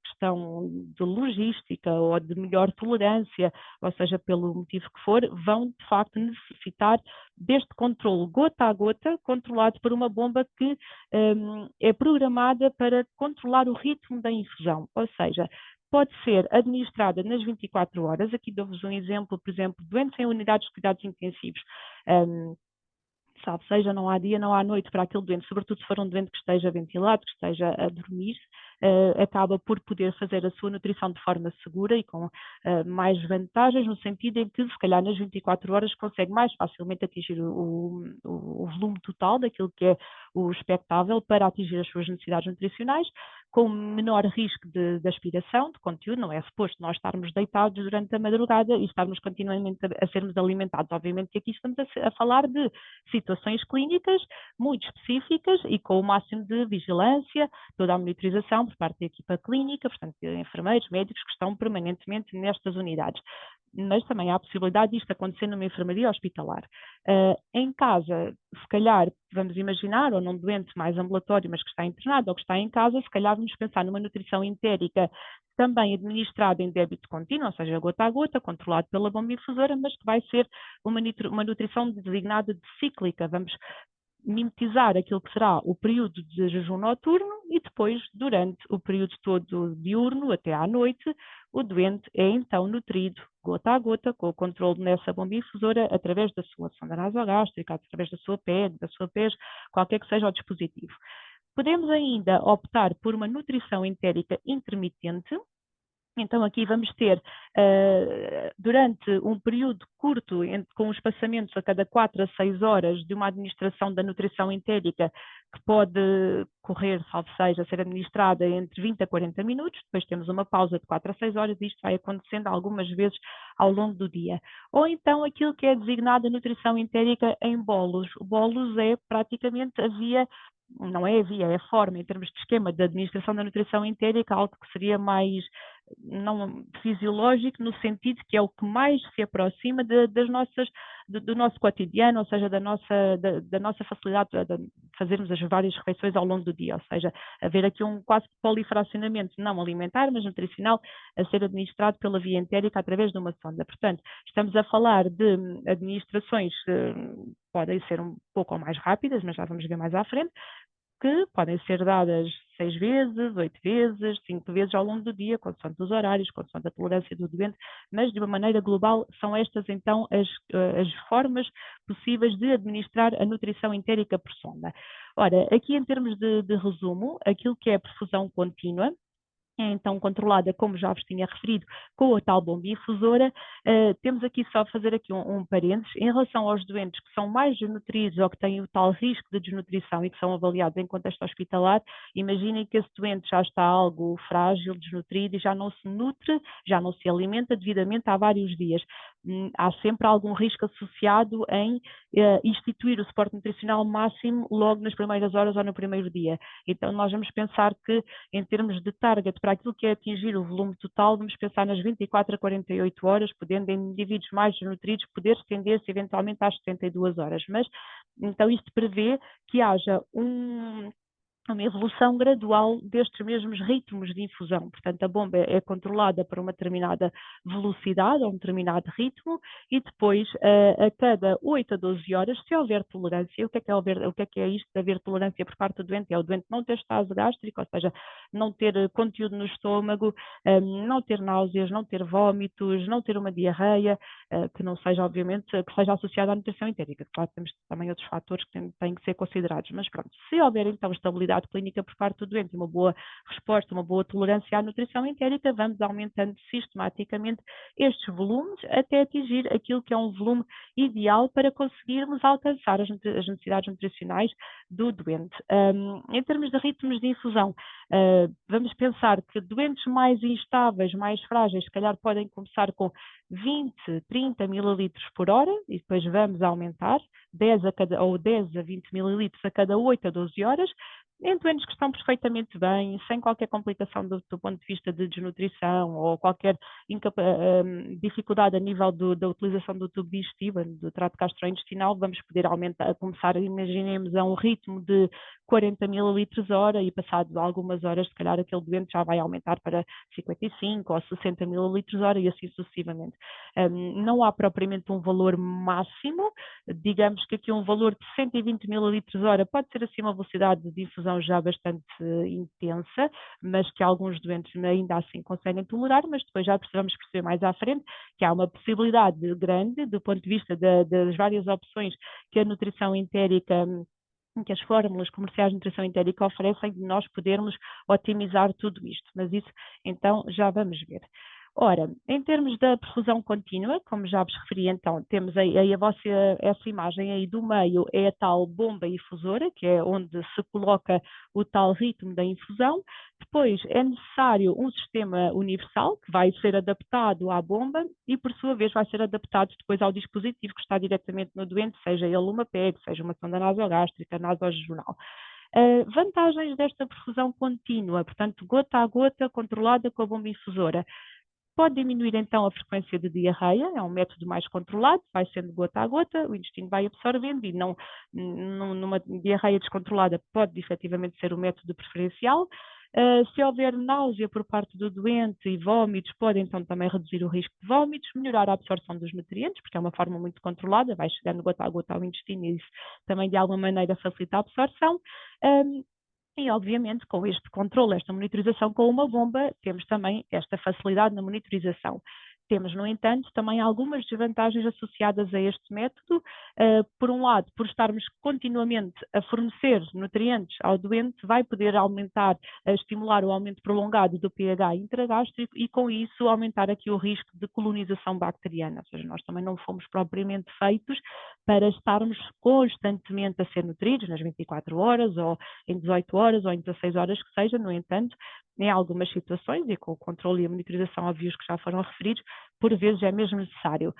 questão de logística ou de melhor tolerância, ou seja, pelo motivo que for, vão, de facto, necessitar deste controle gota a gota, controlado por uma bomba que é programada para controlar o ritmo da infusão. Ou seja, pode ser administrada nas 24 horas. Aqui dou-vos um exemplo, por exemplo, doentes em unidades de cuidados intensivos. Salvo seja, não há dia, não há noite para aquele doente, sobretudo se for um doente que esteja ventilado, que esteja a dormir, acaba por poder fazer a sua nutrição de forma segura e com mais vantagens, no sentido em que, se calhar, nas 24 horas consegue mais facilmente atingir o volume total daquilo que é o expectável para atingir as suas necessidades nutricionais, com menor risco de aspiração de conteúdo. Não é suposto nós estarmos deitados durante a madrugada e estarmos continuamente a sermos alimentados. Obviamente que aqui estamos a falar de situações clínicas muito específicas e com o máximo de vigilância, toda a monitorização por parte da equipa clínica, portanto, enfermeiros, médicos que estão permanentemente nestas unidades. Mas também há a possibilidade disto acontecer numa enfermaria hospitalar. Em casa, se calhar, vamos imaginar, ou num doente mais ambulatório, mas que está internado ou que está em casa, se calhar vamos pensar numa nutrição entérica também administrada em débito contínuo, ou seja, gota a gota, controlado pela bomba infusora, mas que vai ser uma nutrição designada de cíclica. Vamos mimetizar aquilo que será o período de jejum noturno e depois, durante o período todo diurno, até à noite, o doente é então nutrido gota a gota, com o controle nessa bomba infusora, através da sua sonda nasogástrica, através da sua PEG, qualquer que seja o dispositivo. Podemos ainda optar por uma nutrição entérica intermitente, Então aqui vamos ter, durante um período curto, com os espaçamentos a cada 4 a 6 horas de uma administração da nutrição entérica, que pode correr, salvo seja, ser administrada entre 20 a 40 minutos, depois temos uma pausa de 4 a 6 horas, e isto vai acontecendo algumas vezes ao longo do dia. Ou então aquilo que é designado a nutrição entérica em bolos. O bolos é praticamente a via, não é a via, é a forma, em termos de esquema de administração da nutrição entérica, algo que seria mais não fisiológico, no sentido que é o que mais se aproxima do nosso cotidiano, ou seja, da nossa facilidade de fazermos as várias refeições ao longo do dia, ou seja, haver aqui um quase polifracionamento não alimentar, mas nutricional, a ser administrado pela via entérica através de uma sonda. Portanto, estamos a falar de administrações que podem ser um pouco ou mais rápidas, mas já vamos ver mais à frente, que podem ser dadas 6 vezes, 8 vezes, 5 vezes ao longo do dia, consoante os horários, consoante a tolerância do doente, mas de uma maneira global são estas então as formas possíveis de administrar a nutrição entérica por sonda. Ora, aqui em termos de resumo, aquilo que é a perfusão contínua, é então controlada, como já vos tinha referido, com a tal bomba infusora. Temos aqui só fazer aqui um parênteses, em relação aos doentes que são mais desnutridos ou que têm o tal risco de desnutrição e que são avaliados em contexto hospitalar, imaginem que esse doente já está algo frágil, desnutrido e já não se nutre, já não se alimenta devidamente há vários dias. Há sempre algum risco associado em instituir o suporte nutricional máximo logo nas primeiras horas ou no primeiro dia. Então nós vamos pensar que, em termos de target para aquilo que é atingir o volume total, vamos pensar nas 24 a 48 horas, podendo em indivíduos mais desnutridos poder estender-se eventualmente às 72 horas. Mas, então, isto prevê que haja uma evolução gradual destes mesmos ritmos de infusão. Portanto, a bomba é controlada por uma determinada velocidade ou um determinado ritmo e depois, a cada 8 a 12 horas, se houver tolerância, o que é isto de haver tolerância por parte do doente? É o doente não ter estase gástrico, ou seja, não ter conteúdo no estômago, não ter náuseas, não ter vômitos, não ter uma diarreia, que não seja, obviamente, que seja associada à nutrição entérica. Claro, temos também outros fatores que têm que ser considerados, mas pronto, se houver então estabilidade clínica por parte do doente, uma boa resposta, uma boa tolerância à nutrição entérica, vamos aumentando sistematicamente estes volumes até atingir aquilo que é um volume ideal para conseguirmos alcançar as necessidades nutricionais do doente. Em termos de ritmos de infusão, vamos pensar que doentes mais instáveis, mais frágeis, se calhar podem começar com 20, 30 mililitros por hora e depois vamos aumentar 10 a 20 mililitros a cada 8 a 12 horas, em doentes que estão perfeitamente bem, sem qualquer complicação do ponto de vista de desnutrição ou qualquer dificuldade a nível da utilização do tubo digestivo, do trato gastrointestinal, vamos poder começar, imaginemos, a um ritmo de 40 mililitros hora e passado algumas horas, se calhar aquele doente já vai aumentar para 55 ou 60 mililitros hora e assim sucessivamente. Não há propriamente um valor máximo, digamos que aqui um valor de 120 mililitros hora pode ser assim uma velocidade de infusão já bastante intensa, mas que alguns doentes ainda assim conseguem tolerar, mas depois já vamos perceber mais à frente que há uma possibilidade grande do ponto de vista das várias opções que a nutrição entérica, que as fórmulas comerciais de nutrição entérica oferecem, de nós podermos otimizar tudo isto, mas isso então já vamos ver. Ora, em termos da perfusão contínua, como já vos referi, então, temos aí essa imagem aí do meio é a tal bomba infusora, que é onde se coloca o tal ritmo da infusão. Depois é necessário um sistema universal, que vai ser adaptado à bomba e, por sua vez, vai ser adaptado depois ao dispositivo que está diretamente no doente, seja ele uma PEG, seja uma sonda nasogástrica, nasojejunal. Vantagens desta perfusão contínua, portanto, gota a gota, controlada com a bomba infusora. Pode diminuir então a frequência de diarreia, é um método mais controlado, vai sendo gota a gota, o intestino vai absorvendo e numa diarreia descontrolada pode efetivamente ser o método preferencial. Se houver náusea por parte do doente e vômitos, pode então também reduzir o risco de vômitos, melhorar a absorção dos nutrientes, porque é uma forma muito controlada, vai chegando gota a gota ao intestino e isso também de alguma maneira facilita a absorção. E, obviamente, com este controle, esta monitorização com uma bomba, temos também esta facilidade na monitorização. Temos, no entanto, também algumas desvantagens associadas a este método. Por um lado, por estarmos continuamente a fornecer nutrientes ao doente, vai poder estimular o aumento prolongado do pH intragástrico e, com isso, aumentar aqui o risco de colonização bacteriana. Ou seja, nós também não fomos propriamente feitos para estarmos constantemente a ser nutridos nas 24 horas, ou em 18 horas, ou em 16 horas que seja. No entanto, em algumas situações, e com o controle e a monitorização óbvios que já foram referidos, por vezes é mesmo necessário.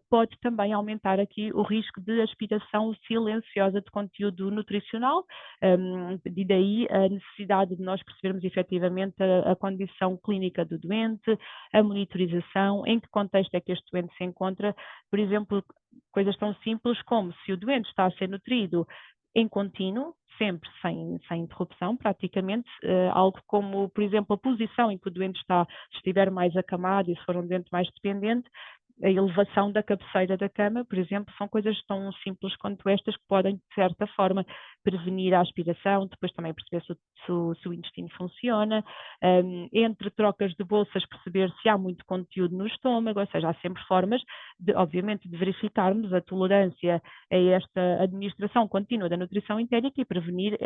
Pode também aumentar aqui o risco de aspiração silenciosa de conteúdo nutricional, e daí a necessidade de nós percebermos efetivamente a condição clínica do doente, a monitorização, em que contexto é que este doente se encontra. Por exemplo, coisas tão simples como se o doente está a ser nutrido em contínuo, sempre sem interrupção, praticamente, algo como, por exemplo, a posição em que o doente está, se estiver mais acamado e se for um doente mais dependente, a elevação da cabeceira da cama, por exemplo, são coisas tão simples quanto estas que podem, de certa forma, prevenir a aspiração, depois também perceber se o intestino funciona, entre trocas de bolsas perceber se há muito conteúdo no estômago, ou seja, há sempre formas, obviamente, de verificarmos a tolerância a esta administração contínua da nutrição entérica e prevenir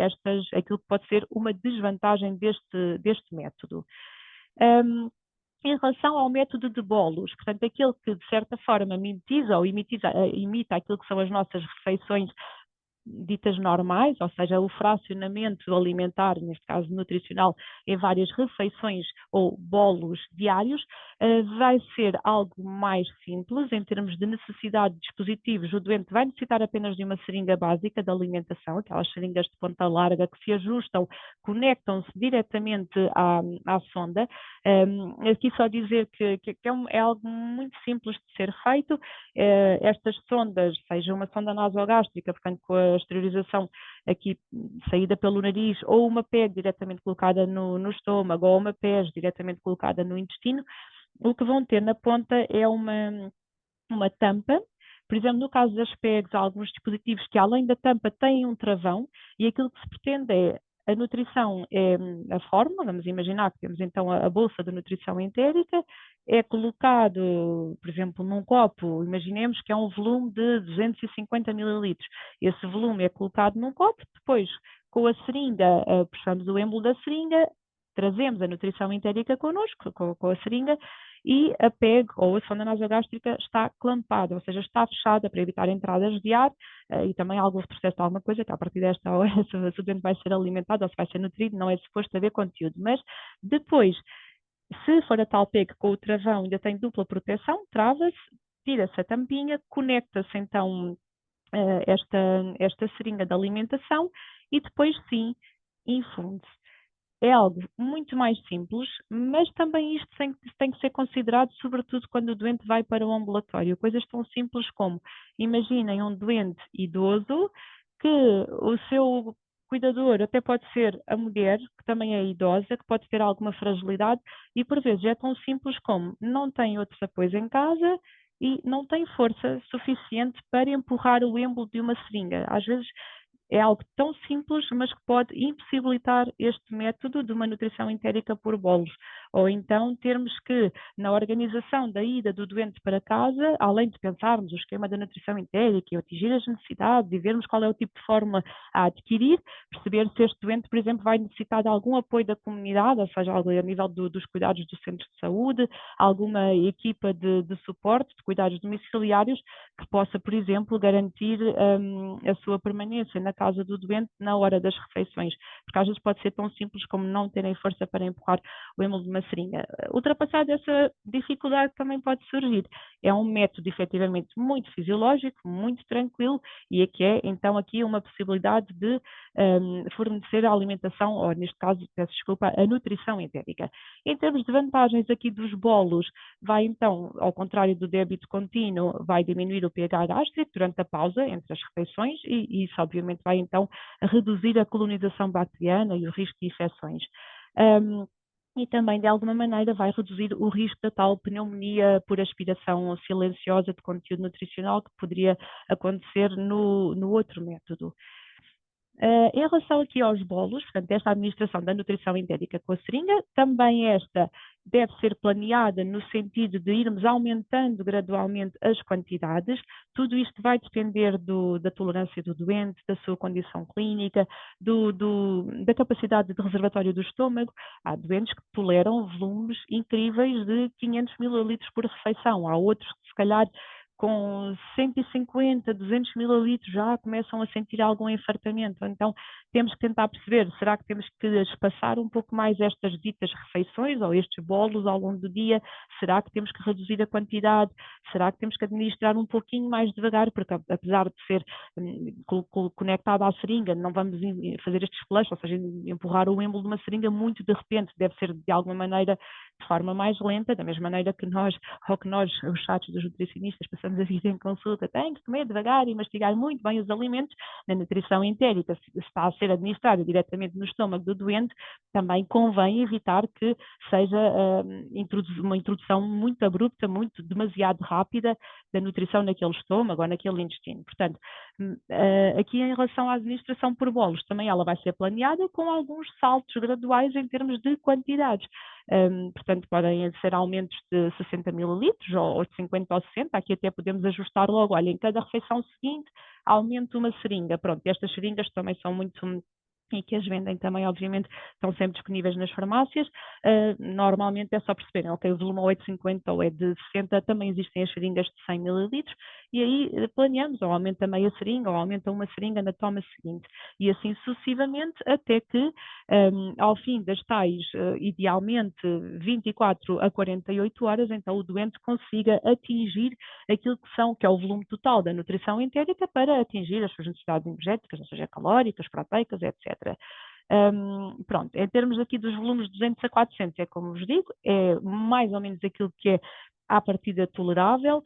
aquilo que pode ser uma desvantagem deste método. Em relação ao método de bolos, portanto, aquele que de certa forma imita aquilo que são as nossas refeições ditas normais, ou seja, o fracionamento alimentar, neste caso nutricional, em várias refeições ou bolos diários, vai ser algo mais simples em termos de necessidade de dispositivos. O doente vai necessitar apenas de uma seringa básica de alimentação, aquelas seringas de ponta larga que se ajustam, conectam-se diretamente à sonda. Aqui só dizer que é algo muito simples de ser feito. Estas sondas, seja uma sonda nasogástrica, portanto com a exteriorização aqui saída pelo nariz, ou uma PEG diretamente colocada no estômago, ou uma PEG diretamente colocada no intestino, o que vão ter na ponta é uma tampa. Por exemplo, no caso das PEGs, há alguns dispositivos que além da tampa têm um travão, e aquilo que se pretende é a nutrição é a fórmula, vamos imaginar que temos então a bolsa de nutrição entérica, é colocado, por exemplo, num copo, imaginemos que é um volume de 250 mililitros. Esse volume é colocado num copo, depois com a seringa, puxamos o êmbolo da seringa, trazemos a nutrição entérica connosco, com a seringa, e a PEG, ou a sonda nasogástrica, está clampada, ou seja, está fechada para evitar entradas de ar e também algum retrocesso de alguma coisa, que a partir desta hora, se o doente vai ser alimentado ou se vai ser nutrido, não é suposto haver conteúdo. Mas depois, se for a tal PEG com o travão ainda tem dupla proteção, trava-se, tira-se a tampinha, conecta-se então esta seringa de alimentação e depois sim, infunde-se. É algo muito mais simples, mas também isto tem que ser considerado, sobretudo quando o doente vai para o ambulatório. Coisas tão simples como, imaginem um doente idoso que o seu cuidador até pode ser a mulher, que também é idosa, que pode ter alguma fragilidade, e por vezes é tão simples como não tem outros apoios em casa e não tem força suficiente para empurrar o êmbolo de uma seringa. Às vezes é algo tão simples, mas que pode impossibilitar este método de uma nutrição entérica por bolos. Ou então termos que, na organização da ida do doente para casa, além de pensarmos o esquema da nutrição entérica e atingir as necessidades e vermos qual é o tipo de fórmula a adquirir, perceber se este doente, por exemplo, vai necessitar de algum apoio da comunidade, ou seja, algo a nível dos cuidados do centro de saúde, alguma equipa de suporte, de cuidados domiciliários, que possa, por exemplo, garantir a sua permanência na casa do doente na hora das refeições, porque às vezes pode ser tão simples como não terem força para empurrar o êmbolo de uma seringa. Ultrapassada essa dificuldade também pode surgir. É um método efetivamente muito fisiológico, muito tranquilo, e aqui é então aqui uma possibilidade de fornecer a alimentação, ou neste caso, peço desculpa, a nutrição entérica. Em termos de vantagens aqui dos bolos, vai então, ao contrário do débito contínuo, vai diminuir o pH gástrico durante a pausa entre as refeições e isso obviamente vai então reduzir a colonização bacteriana e o risco de infecções. E também, de alguma maneira, vai reduzir o risco da tal pneumonia por aspiração silenciosa de conteúdo nutricional que poderia acontecer no outro método. Em relação aqui aos bolos, portanto, esta administração da nutrição entérica com a seringa, também esta deve ser planeada no sentido de irmos aumentando gradualmente as quantidades. Tudo isto vai depender da tolerância do doente, da sua condição clínica, da capacidade de reservatório do estômago. Há doentes que toleram volumes incríveis de 500 mililitros por refeição. Há outros que, se calhar, com 150, 200 mililitros já começam a sentir algum enfartamento. Então, temos que tentar perceber, será que temos que espaçar um pouco mais estas ditas refeições ou estes bolos ao longo do dia? Será que temos que reduzir a quantidade? Será que temos que administrar um pouquinho mais devagar? Porque apesar de ser conectado à seringa, não vamos fazer estes flush, ou seja, empurrar o êmbolo de uma seringa muito de repente, deve ser de alguma maneira de forma mais lenta, da mesma maneira que nós, os chatos dos nutricionistas, passamos a vida em consulta, tem que comer devagar e mastigar muito bem os alimentos. Na nutrição entérica, se está a ser administrada diretamente no estômago do doente, também convém evitar que seja uma introdução muito abrupta, demasiado rápida da nutrição naquele estômago ou naquele intestino. Portanto, aqui em relação à administração por bolos, também ela vai ser planeada com alguns saltos graduais em termos de quantidades. Portanto, podem ser aumentos de 60 mililitros ou de 50 ou 60, aqui até podemos ajustar logo, olha, em cada refeição seguinte aumento uma seringa. Pronto, estas seringas também são muito, e que as vendem também, obviamente, estão sempre disponíveis nas farmácias. Normalmente é só perceberem, ok, o volume ou é de 50 ou é de 60, também existem as seringas de 100 mililitros, e aí planeamos, ou aumenta meia seringa, ou aumenta uma seringa na toma seguinte, e assim sucessivamente, até que ao fim das tais, idealmente, 24 a 48 horas, então o doente consiga atingir aquilo que é o volume total da nutrição entérica para atingir as suas necessidades energéticas, ou seja, calóricas, proteicas, etc. Pronto, em termos aqui dos volumes de 200 a 400, é como vos digo, é mais ou menos aquilo que é à partida tolerável.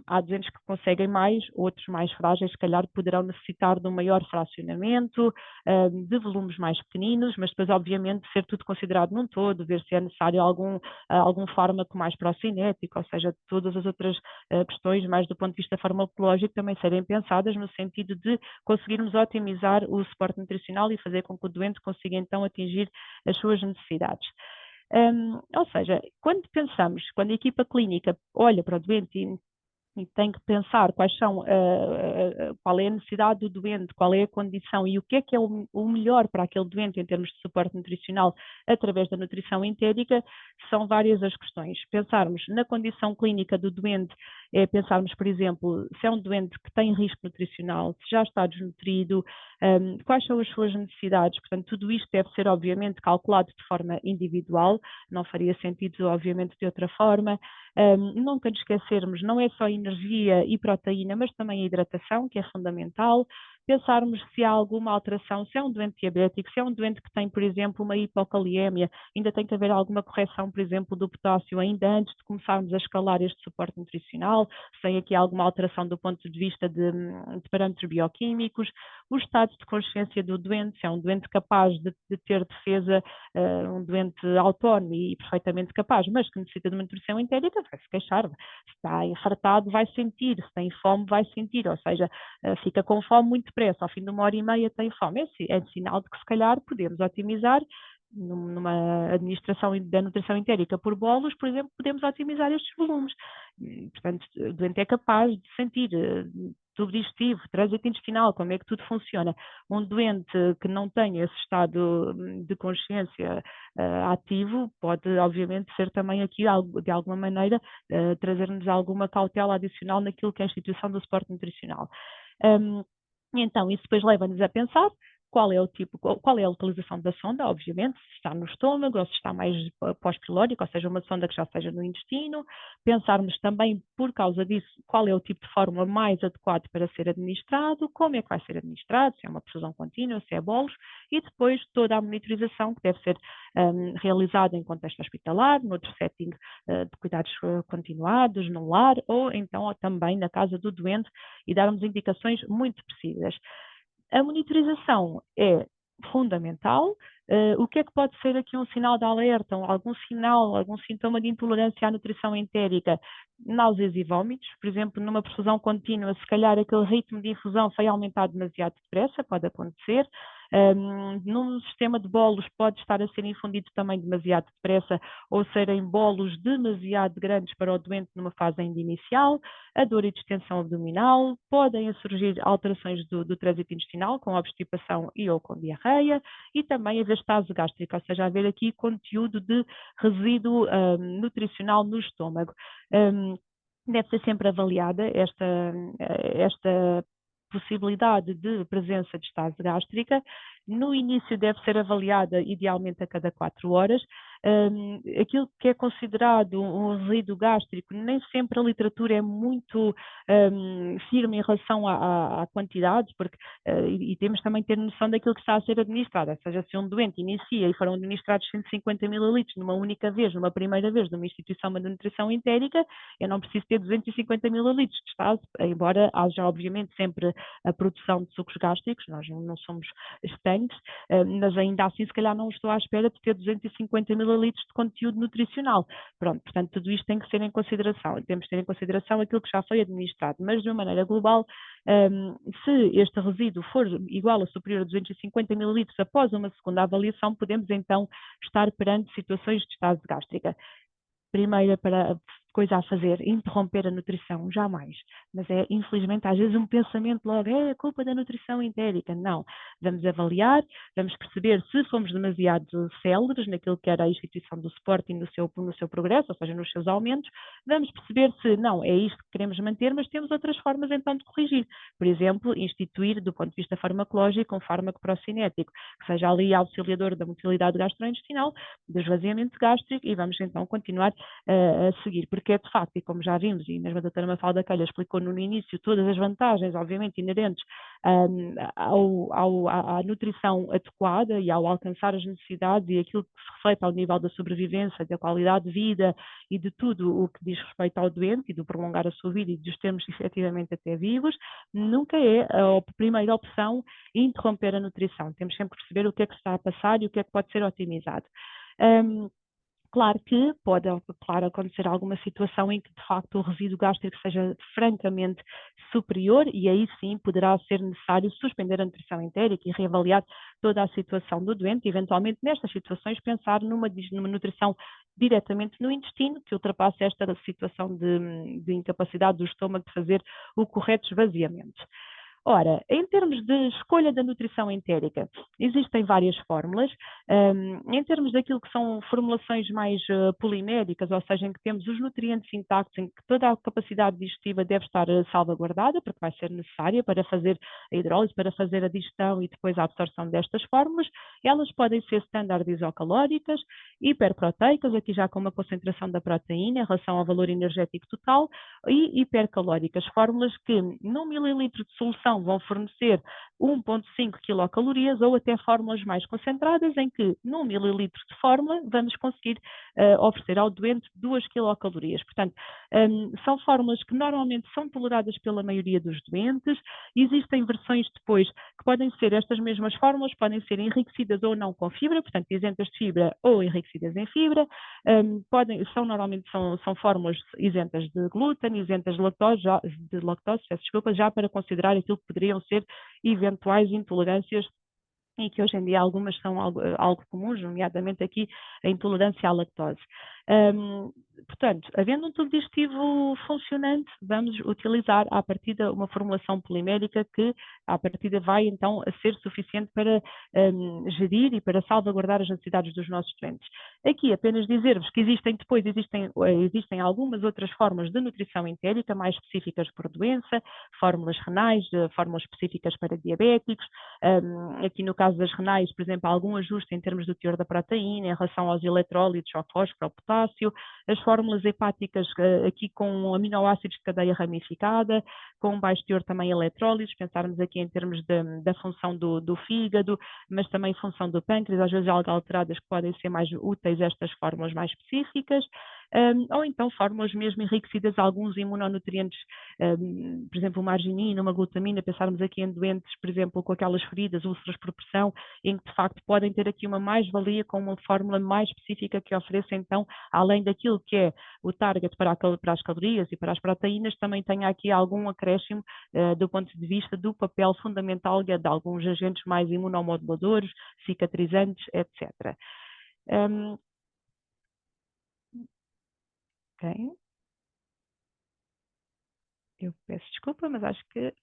Há doentes que conseguem mais, outros mais frágeis, se calhar poderão necessitar de um maior fracionamento, de volumes mais pequeninos, mas depois, obviamente, ser tudo considerado num todo, ver se é necessário algum fármaco mais procinético, ou seja, todas as outras questões, mais do ponto de vista farmacológico, também serem pensadas no sentido de conseguirmos otimizar o suporte nutricional e fazer com que o doente consiga então atingir as suas necessidades. Ou seja, quando a equipa clínica olha para o doente e tem que pensar qual é a necessidade do doente, qual é a condição e o que é o melhor para aquele doente em termos de suporte nutricional através da nutrição entérica, são várias as questões. Pensarmos na condição clínica do doente, é pensarmos, por exemplo, se é um doente que tem risco nutricional, se já está desnutrido, quais são as suas necessidades. Portanto, tudo isto deve ser, obviamente, calculado de forma individual, não faria sentido, obviamente, de outra forma. Nunca nos esquecermos, não é só energia e proteína, mas também a hidratação, que é fundamental. Pensarmos se há alguma alteração, se é um doente diabético, se é um doente que tem, por exemplo, uma hipocaliemia, ainda tem que haver alguma correção, por exemplo, do potássio ainda antes de começarmos a escalar este suporte nutricional, se tem aqui alguma alteração do ponto de vista de parâmetros bioquímicos, o estado de consciência do doente, se é um doente capaz de ter defesa, um doente autónomo e perfeitamente capaz, mas que necessita de uma nutrição entérica, vai se queixar, se está infartado vai sentir, se tem fome vai sentir, ou seja, fica com fome muito depressa, ao fim de 1 hora e meia tem fome. É sinal de que se calhar podemos otimizar numa administração da nutrição entérica por bolos, por exemplo, podemos otimizar estes volumes. Portanto, o doente é capaz de sentir tubo digestivo, trânsito intestinal, como é que tudo funciona. Um doente que não tenha esse estado de consciência ativo pode, obviamente, ser também aqui, de alguma maneira, trazer-nos alguma cautela adicional naquilo que é a instituição do suporte nutricional. Então, isso depois leva-nos a pensar qual é a localização da sonda, obviamente, se está no estômago ou se está mais pós-pilórico, ou seja, uma sonda que já esteja no intestino. Pensarmos também, por causa disso, qual é o tipo de fórmula mais adequado para ser administrado, como é que vai ser administrado, se é uma perfusão contínua, se é bolos, e depois toda a monitorização que deve ser realizada em contexto hospitalar, noutro setting de cuidados continuados, no lar, ou então também na casa do doente, e darmos indicações muito precisas. A monitorização é fundamental. O que é que pode ser aqui um sinal de alerta, algum sinal, algum sintoma de intolerância à nutrição entérica? Náuseas e vômitos, por exemplo, numa perfusão contínua, se calhar aquele ritmo de infusão foi aumentado demasiado depressa, pode acontecer. Num sistema de bolos pode estar a ser infundido também demasiado depressa ou serem bolos demasiado grandes para o doente numa fase ainda inicial. A dor e distensão abdominal, podem surgir alterações do trânsito intestinal com obstipação e ou com diarreia e também haver estase gástrica, ou seja, haver aqui conteúdo de resíduo nutricional no estômago. Deve ser sempre avaliada esta possibilidade de presença de estase gástrica. No início deve ser avaliada idealmente a cada 4 horas. Aquilo que é considerado um resíduo gástrico, nem sempre a literatura é muito firme em relação à quantidade, porque, e temos também de ter noção daquilo que está a ser administrado, ou seja, se um doente inicia e foram administrados 150 ml numa única vez, numa primeira vez, numa instituição de nutrição entérica, eu não preciso ter 250 ml de estase, embora haja obviamente sempre a produção de sucos gástricos, nós não somos estanques, mas ainda assim se calhar não estou à espera de ter 250 ml de conteúdo nutricional. Pronto, portanto tudo isto tem que ser em consideração, temos que ter em consideração aquilo que já foi administrado, mas de uma maneira global, se este resíduo for igual ou superior a 250 ml após uma segunda avaliação, podemos então estar perante situações de estase gástrica. Primeira coisa a fazer, interromper a nutrição, jamais. Mas é, infelizmente, às vezes um pensamento logo, é a culpa da nutrição entérica. Não. Vamos avaliar, vamos perceber se fomos demasiado céleres naquilo que era a instituição do Sporting no seu progresso, ou seja, nos seus aumentos. Vamos perceber se, não, é isto que queremos manter, mas temos outras formas então de corrigir. Por exemplo, instituir, do ponto de vista farmacológico, um fármaco procinético, que seja ali auxiliador da motilidade gastrointestinal, do esvaziamento gástrico, e vamos então continuar a seguir, porque é de facto, e como já vimos, e mesmo a doutora Mafalda Calha explicou no início todas as vantagens, obviamente, inerentes à nutrição adequada e ao alcançar as necessidades e aquilo que se reflete ao nível da sobrevivência, da qualidade de vida e de tudo o que diz respeito ao doente e do prolongar a sua vida e de os termos efetivamente até vivos, nunca é a primeira opção interromper a nutrição. Temos sempre que perceber o que é que está a passar e o que é que pode ser otimizado. Claro que pode, claro, acontecer alguma situação em que, de facto, o resíduo gástrico seja francamente superior e aí sim poderá ser necessário suspender a nutrição entérica e reavaliar toda a situação do doente e, eventualmente, nestas situações, pensar numa nutrição diretamente no intestino, que ultrapasse esta situação de incapacidade do estômago de fazer o correto esvaziamento. Ora, em termos de escolha da nutrição entérica, existem várias fórmulas. Em termos daquilo que são formulações mais poliméricas, ou seja, em que temos os nutrientes intactos, em que toda a capacidade digestiva deve estar salvaguardada, porque vai ser necessária para fazer a hidrólise, para fazer a digestão e depois a absorção destas fórmulas, elas podem ser standard isocalóricas, hiperproteicas, aqui já com uma concentração da proteína em relação ao valor energético total, e hipercalóricas, fórmulas que num mililitro de solução vão fornecer 1,5 quilocalorias ou até fórmulas mais concentradas em que num mililitro de fórmula vamos conseguir oferecer ao doente 2 quilocalorias. Portanto, são fórmulas que normalmente são toleradas pela maioria dos doentes. Existem versões depois que podem ser estas mesmas fórmulas, podem ser enriquecidas ou não com fibra, portanto isentas de fibra ou enriquecidas em fibra. Normalmente são fórmulas isentas de glúten, isentas de lactose, já para considerar aquilo que poderiam ser eventuais intolerâncias e que hoje em dia algumas são algo comuns, nomeadamente aqui a intolerância à lactose. Portanto, havendo um tubo digestivo funcionante, vamos utilizar à partida uma formulação polimérica que à partida vai então a ser suficiente para gerir e para salvaguardar as necessidades dos nossos doentes. Aqui apenas dizer-vos que existem algumas outras formas de nutrição entérica mais específicas por doença, fórmulas renais, fórmulas específicas para diabéticos, aqui no caso das renais, por exemplo, algum ajuste em termos do teor da proteína, em relação aos eletrólitos, ao fósforo, ao potássio, as fórmulas hepáticas aqui com aminoácidos de cadeia ramificada, com baixo teor também eletrólitos, pensarmos aqui em termos da função do fígado, mas também função do pâncreas, às vezes algo alteradas que podem ser mais úteis estas fórmulas mais específicas. ou então fórmulas mesmo enriquecidas a alguns imunonutrientes, por exemplo, uma arginina, uma glutamina, pensarmos aqui em doentes, por exemplo, com aquelas feridas, úlceras por pressão, em que de facto podem ter aqui uma mais-valia com uma fórmula mais específica que ofereça então, além daquilo que é o target para as calorias e para as proteínas, também tenha aqui algum acréscimo do ponto de vista do papel fundamental de alguns agentes mais imunomoduladores, cicatrizantes, etc. Ok. Eu peço desculpa, mas acho que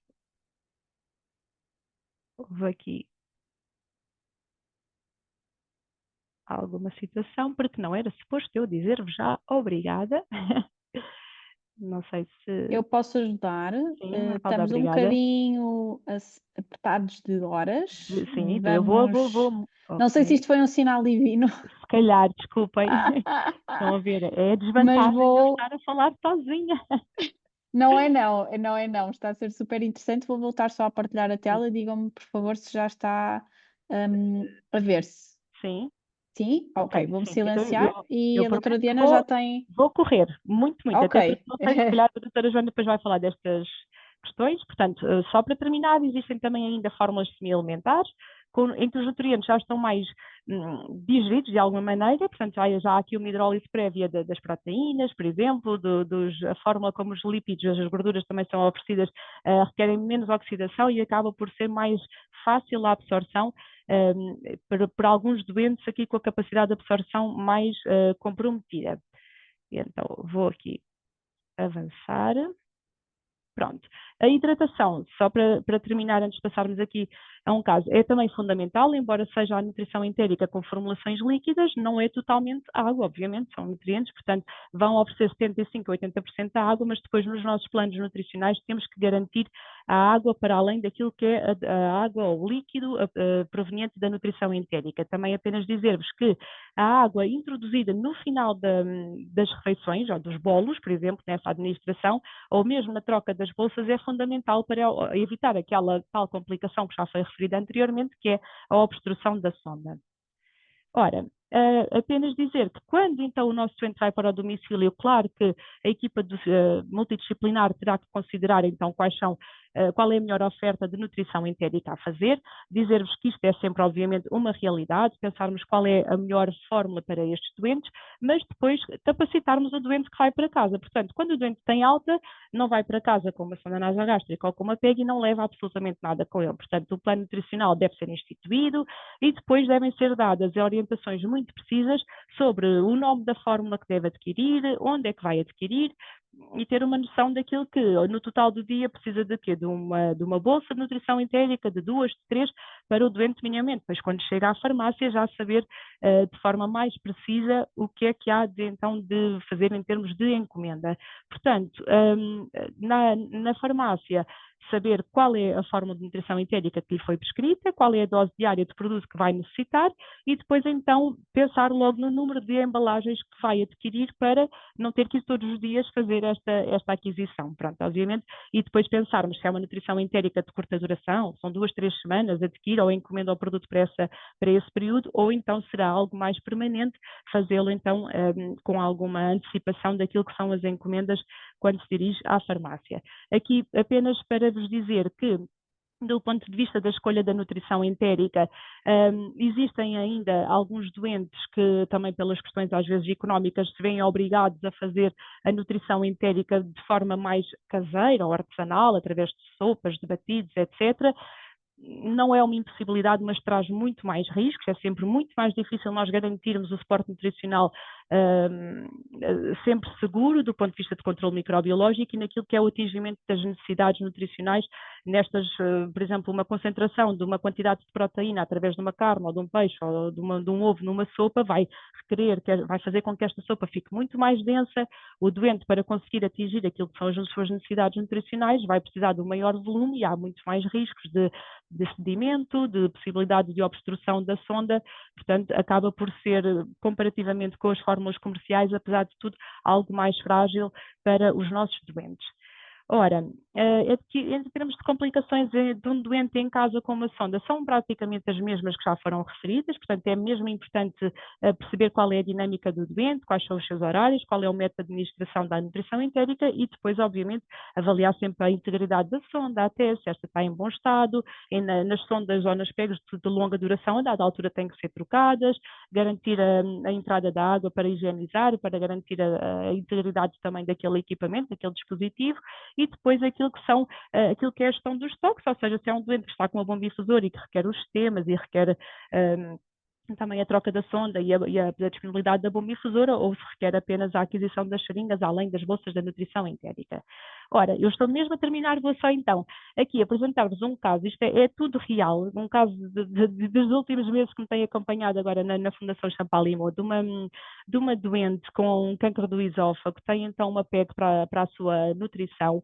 houve aqui alguma situação, porque não era suposto eu dizer-vos já obrigada. Não sei se... Eu posso ajudar. Sim, Mafalda, Estamos um obrigada. bocadinho apertados de horas. Sim, então eu vou... Não sei se Ok. isto foi um sinal divino, Se calhar, desculpem. Estão a ver, é a mas desvantagem de eu vou. estar a falar sozinha. Não é não, não é não. Está a ser super interessante. Vou voltar só a partilhar a tela. Digam-me, por favor, se já está a ver-se. Sim, Sim? Ok, ok, vou-me sim. Então silenciar e eu a doutora prometo que Diana já tem. vou correr, muito, muito. Ok. Até porque não sei, se calhar a doutora Joana depois vai falar destas questões. Portanto, só para terminar, existem também ainda fórmulas semi-alimentares, em que os nutrientes já estão mais digeridos de alguma maneira, portanto já há aqui uma hidrólise prévia das proteínas, por exemplo, a fórmula como os lípidos, as gorduras também são oferecidas, requerem menos oxidação e acaba por ser mais fácil a absorção para alguns doentes aqui com a capacidade de absorção mais comprometida. Então, vou aqui avançar. Pronto. A hidratação, só para terminar, antes de passarmos aqui a um caso, é também fundamental, embora seja a nutrição entérica com formulações líquidas, não é totalmente água, obviamente, são nutrientes, portanto, vão oferecer 75% a 80% da água, mas depois nos nossos planos nutricionais temos que garantir a água para além daquilo que é a água ou líquido proveniente da nutrição entérica. Também apenas dizer-vos que a água introduzida no final das refeições, ou dos bolos, por exemplo, nessa administração, ou mesmo na troca das bolsas, é fundamental para evitar aquela tal complicação que já foi referida anteriormente, que é a obstrução da sonda. Ora, apenas dizer que quando então o nosso doente vai para o domicílio, claro que a equipa multidisciplinar terá que considerar então qual é a melhor oferta de nutrição entérica a fazer, dizer-vos que isto é sempre obviamente uma realidade, pensarmos qual é a melhor fórmula para estes doentes, mas depois capacitarmos o doente que vai para casa. Portanto, quando o doente tem alta, não vai para casa com uma sonda nasogástrica ou com uma PEG e não leva absolutamente nada com ele. Portanto, o plano nutricional deve ser instituído e depois devem ser dadas orientações muito precisas sobre o nome da fórmula que deve adquirir, onde é que vai adquirir e ter uma noção daquilo que no total do dia precisa de quê? De uma bolsa de nutrição entérica, de 2, de 3, para o doente minimamente. Depois, quando chega à farmácia, já saber de forma mais precisa o que é que há então de fazer em termos de encomenda. Portanto, na farmácia, saber qual é a fórmula de nutrição entérica que lhe foi prescrita, qual é a dose diária de produto que vai necessitar e depois então pensar logo no número de embalagens que vai adquirir para não ter que ir todos os dias fazer esta aquisição. Pronto, obviamente, e depois pensarmos se é uma nutrição entérica de curta duração, são 2, 3 semanas, adquire ou encomenda o produto para esse período, ou então será algo mais permanente, fazê-lo então com alguma antecipação daquilo que são as encomendas quando se dirige à farmácia. Aqui apenas para vos dizer que do ponto de vista da escolha da nutrição entérica, existem ainda alguns doentes que também pelas questões às vezes económicas se veem obrigados a fazer a nutrição entérica de forma mais caseira ou artesanal, através de sopas, de batidos, etc. Não é uma impossibilidade, mas traz muito mais riscos, é sempre muito mais difícil nós garantirmos o suporte nutricional sempre seguro do ponto de vista de controle microbiológico e naquilo que é o atingimento das necessidades nutricionais nestas, por exemplo, uma concentração de uma quantidade de proteína através de uma carne ou de um peixe ou de um ovo numa sopa vai fazer com que esta sopa fique muito mais densa, o doente para conseguir atingir aquilo que são as suas necessidades nutricionais vai precisar de um maior volume e há muito mais riscos de sedimento, de possibilidade de obstrução da sonda, portanto acaba por ser comparativamente com as fórmulas comerciais, apesar de tudo, algo mais frágil para os nossos doentes. Ora, em termos de complicações de um doente em casa com uma sonda, são praticamente as mesmas que já foram referidas, portanto é mesmo importante perceber qual é a dinâmica do doente, quais são os seus horários, qual é o método de administração da nutrição entérica e depois, obviamente, avaliar sempre a integridade da sonda, até se esta está em bom estado, nas sondas ou nas pegas de longa duração, a dada altura têm que ser trocadas, garantir a entrada da água para higienizar, para garantir a integridade também daquele equipamento, daquele dispositivo, e depois aquilo que é a gestão dos estoques, ou seja, se é um doente que está com uma bomba difusora e que requer os sistemas e requer também a troca da sonda e a disponibilidade da bomba difusora, ou se requer apenas a aquisição das seringas, além das bolsas da nutrição entérica. Ora, eu estou mesmo a terminar, vou só então aqui apresentar-vos um caso, isto é tudo real, um caso dos últimos meses que me tem acompanhado agora na Fundação Champalimau, de uma doente com um cancro do esófago, que tem então uma PEG para a sua nutrição.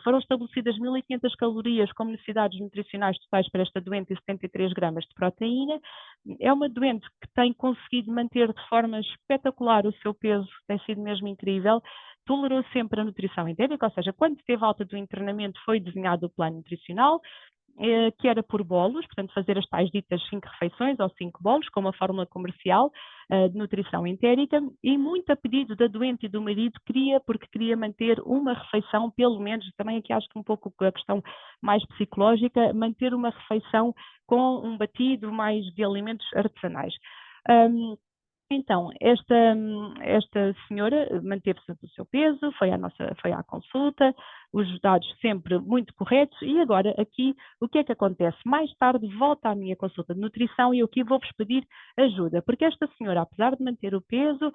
Foram estabelecidas 1.500 calorias como necessidades nutricionais totais para esta doente e 73 gramas de proteína. É uma doente que tem conseguido manter de forma espetacular o seu peso, tem sido mesmo incrível. Tolerou sempre a nutrição entérica, ou seja, quando teve alta do internamento foi desenhado o plano nutricional, que era por bolos, portanto fazer as tais ditas 5 refeições ou 5 bolos, com uma fórmula comercial de nutrição entérica, e muito a pedido da doente e do marido, porque queria manter uma refeição, pelo menos, também aqui acho que um pouco a questão mais psicológica, manter uma refeição com um batido mais de alimentos artesanais. Então, esta senhora manteve-se do seu peso, foi à consulta, os dados sempre muito corretos, e agora aqui o que é que acontece? Mais tarde volta à minha consulta de nutrição e eu aqui vou-vos pedir ajuda, porque esta senhora, apesar de manter o peso,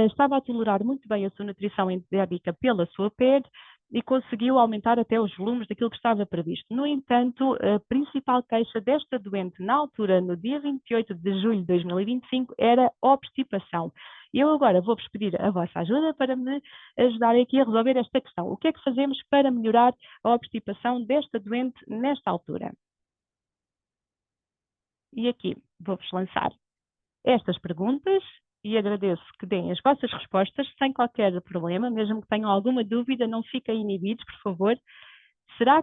estava a tolerar muito bem a sua nutrição entérica pela sua PEG, e conseguiu aumentar até os volumes daquilo que estava previsto. No entanto, a principal queixa desta doente, na altura, no dia 28 de julho de 2025, era obstipação. Eu agora vou-vos pedir a vossa ajuda para me ajudarem aqui a resolver esta questão. O que é que fazemos para melhorar a obstipação desta doente nesta altura? E aqui vou-vos lançar estas perguntas e agradeço que deem as vossas respostas sem qualquer problema, mesmo que tenham alguma dúvida, não fiquem inibidos, por favor.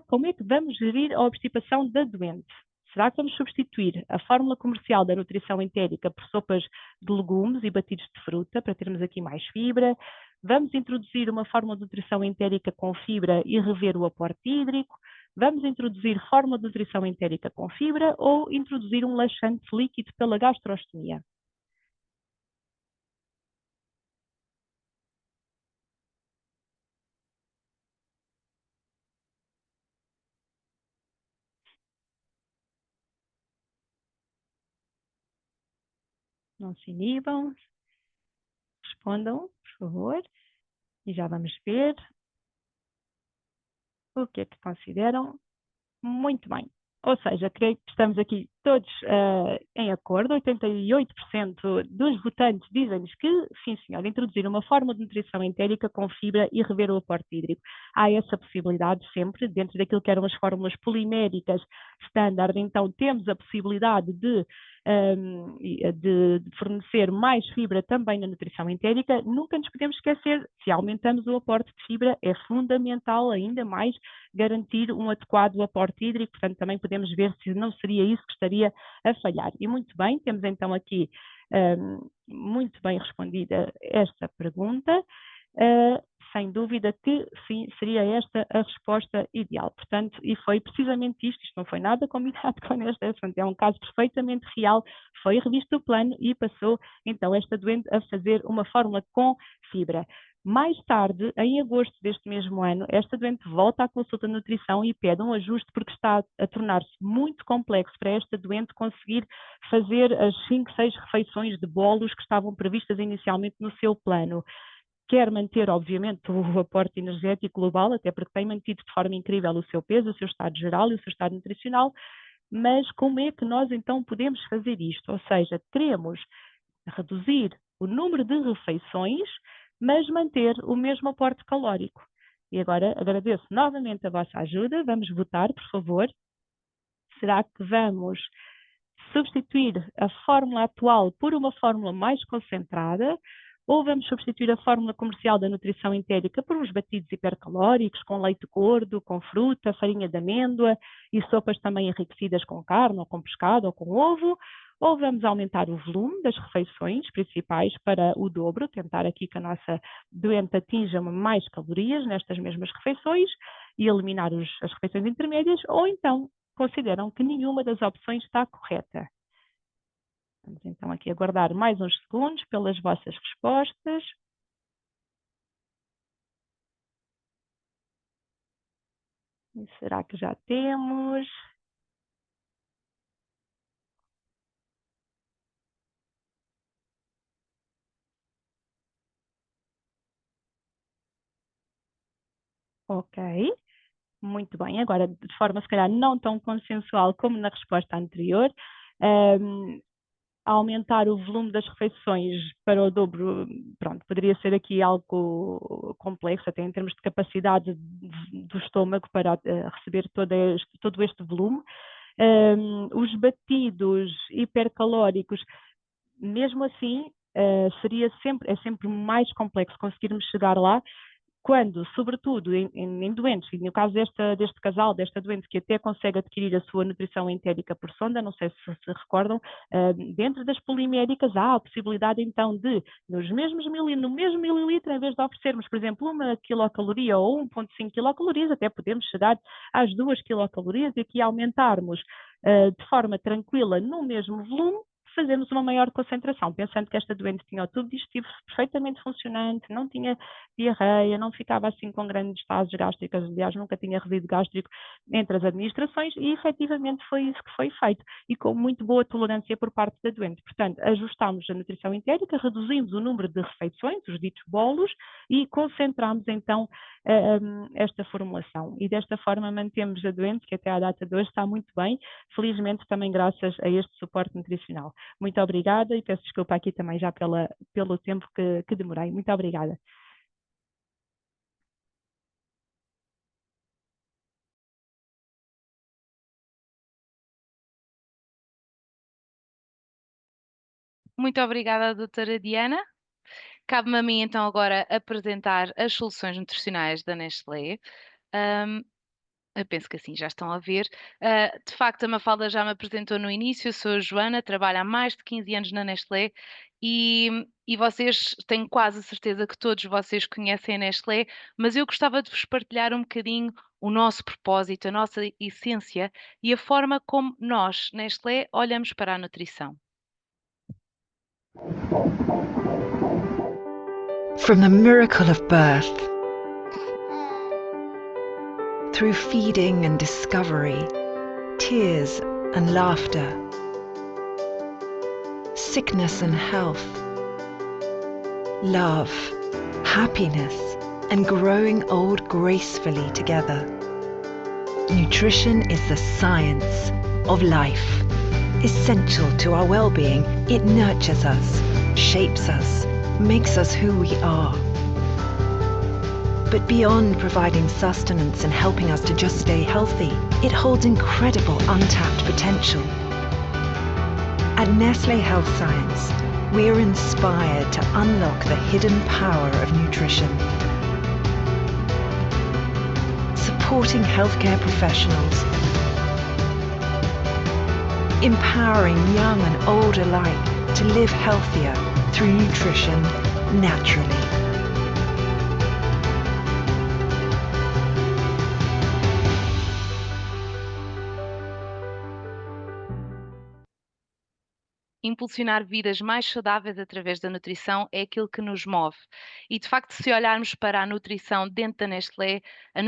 Como é que vamos gerir a obstipação da doente? Será que vamos substituir a fórmula comercial da nutrição entérica por sopas de legumes e batidos de fruta, para termos aqui mais fibra? Vamos introduzir uma fórmula de nutrição entérica com fibra e rever o aporte hídrico? Vamos introduzir fórmula de nutrição entérica com fibra ou introduzir um laxante líquido pela gastrostomia? Não se inibam, respondam, por favor, e já vamos ver o que é que consideram. Muito bem. Ou seja, creio que estamos aqui todos em acordo. 88% dos votantes dizem-nos que, sim senhor, introduzir uma forma de nutrição entérica com fibra e rever o aporte hídrico. Há essa possibilidade sempre, dentro daquilo que eram as fórmulas poliméricas standard, então temos a possibilidade de fornecer mais fibra também na nutrição entérica. Nunca nos podemos esquecer, se aumentamos o aporte de fibra, é fundamental ainda mais garantir um adequado aporte hídrico, portanto também podemos ver se não seria isso que estaria a falhar. E muito bem, temos então aqui muito bem respondida esta pergunta. Sem dúvida que sim, seria esta a resposta ideal. Portanto, e foi precisamente isto não foi nada combinado com esta, é um caso perfeitamente real, foi revisto o plano e passou então esta doente a fazer uma fórmula com fibra. Mais tarde, em agosto deste mesmo ano, esta doente volta à consulta de nutrição e pede um ajuste porque está a tornar-se muito complexo para esta doente conseguir fazer as 5, 6 refeições de bolos que estavam previstas inicialmente no seu plano. Quer manter, obviamente, o aporte energético global, até porque tem mantido de forma incrível o seu peso, o seu estado geral e o seu estado nutricional, mas como é que nós então podemos fazer isto? Ou seja, queremos reduzir o número de refeições, mas manter o mesmo aporte calórico. E agora agradeço novamente a vossa ajuda, vamos votar, por favor. Será que vamos substituir a fórmula atual por uma fórmula mais concentrada ou vamos substituir a fórmula comercial da nutrição entérica por uns batidos hipercalóricos, com leite gordo, com fruta, farinha de amêndoa e sopas também enriquecidas com carne, ou com pescado, ou com ovo, ou vamos aumentar o volume das refeições principais para o dobro, tentar aqui que a nossa doente atinja mais calorias nestas mesmas refeições e eliminar as refeições intermédias, ou então consideram que nenhuma das opções está correta. Vamos então aqui aguardar mais uns segundos pelas vossas respostas. E será que já temos? Ok, muito bem. Agora, de forma se calhar não tão consensual como na resposta anterior, aumentar o volume das refeições para o dobro, pronto, poderia ser aqui algo complexo, até em termos de capacidade do estômago para receber todo este volume. Os batidos hipercalóricos, mesmo assim, é sempre mais complexo conseguirmos chegar lá, quando, sobretudo, em doentes, e no caso deste casal, desta doente que até consegue adquirir a sua nutrição entérica por sonda, não sei se recordam, dentro das poliméricas há a possibilidade então de, no mesmo mililitro, em vez de oferecermos, por exemplo, 1 quilocaloria ou 1,5 quilocalorias, até podemos chegar às 2 quilocalorias e aqui aumentarmos de forma tranquila no mesmo volume, fazemos uma maior concentração, pensando que esta doente tinha o tubo digestivo perfeitamente funcionante, não tinha diarreia, não ficava assim com grandes fases gástricas, aliás, nunca tinha resíduo gástrico entre as administrações e efetivamente foi isso que foi feito e com muito boa tolerância por parte da doente. Portanto, ajustámos a nutrição entérica, reduzimos o número de refeições, os ditos bolos, e concentramos então esta formulação. E desta forma mantemos a doente, que até à data de hoje está muito bem, felizmente também graças a este suporte nutricional. Muito obrigada e peço desculpa aqui também já pelo tempo que demorei. Muito obrigada. Muito obrigada, doutora Diana. Cabe-me a mim então agora apresentar as soluções nutricionais da Nestlé. Eu penso que assim já estão a ver. De facto, a Mafalda já me apresentou no início, eu sou a Joana, trabalho há mais de 15 anos na Nestlé e vocês, tenho quase a certeza que todos vocês conhecem a Nestlé, mas eu gostava de vos partilhar um bocadinho o nosso propósito, a nossa essência e a forma como nós, Nestlé, olhamos para a nutrição. From the miracle of birth, through feeding and discovery, tears and laughter, sickness and health, love, happiness, and growing old gracefully together. Nutrition is the science of life. Essential to our well-being, it nurtures us, shapes us, makes us who we are. But beyond providing sustenance and helping us to just stay healthy, it holds incredible untapped potential. At Nestlé Health Science, we're inspired to unlock the hidden power of nutrition. Supporting healthcare professionals, empowering young and old alike to live healthier through nutrition naturally. Impulsionar vidas mais saudáveis através da nutrição é aquilo que nos move. E, de facto, se olharmos para a nutrição dentro da Nestlé, a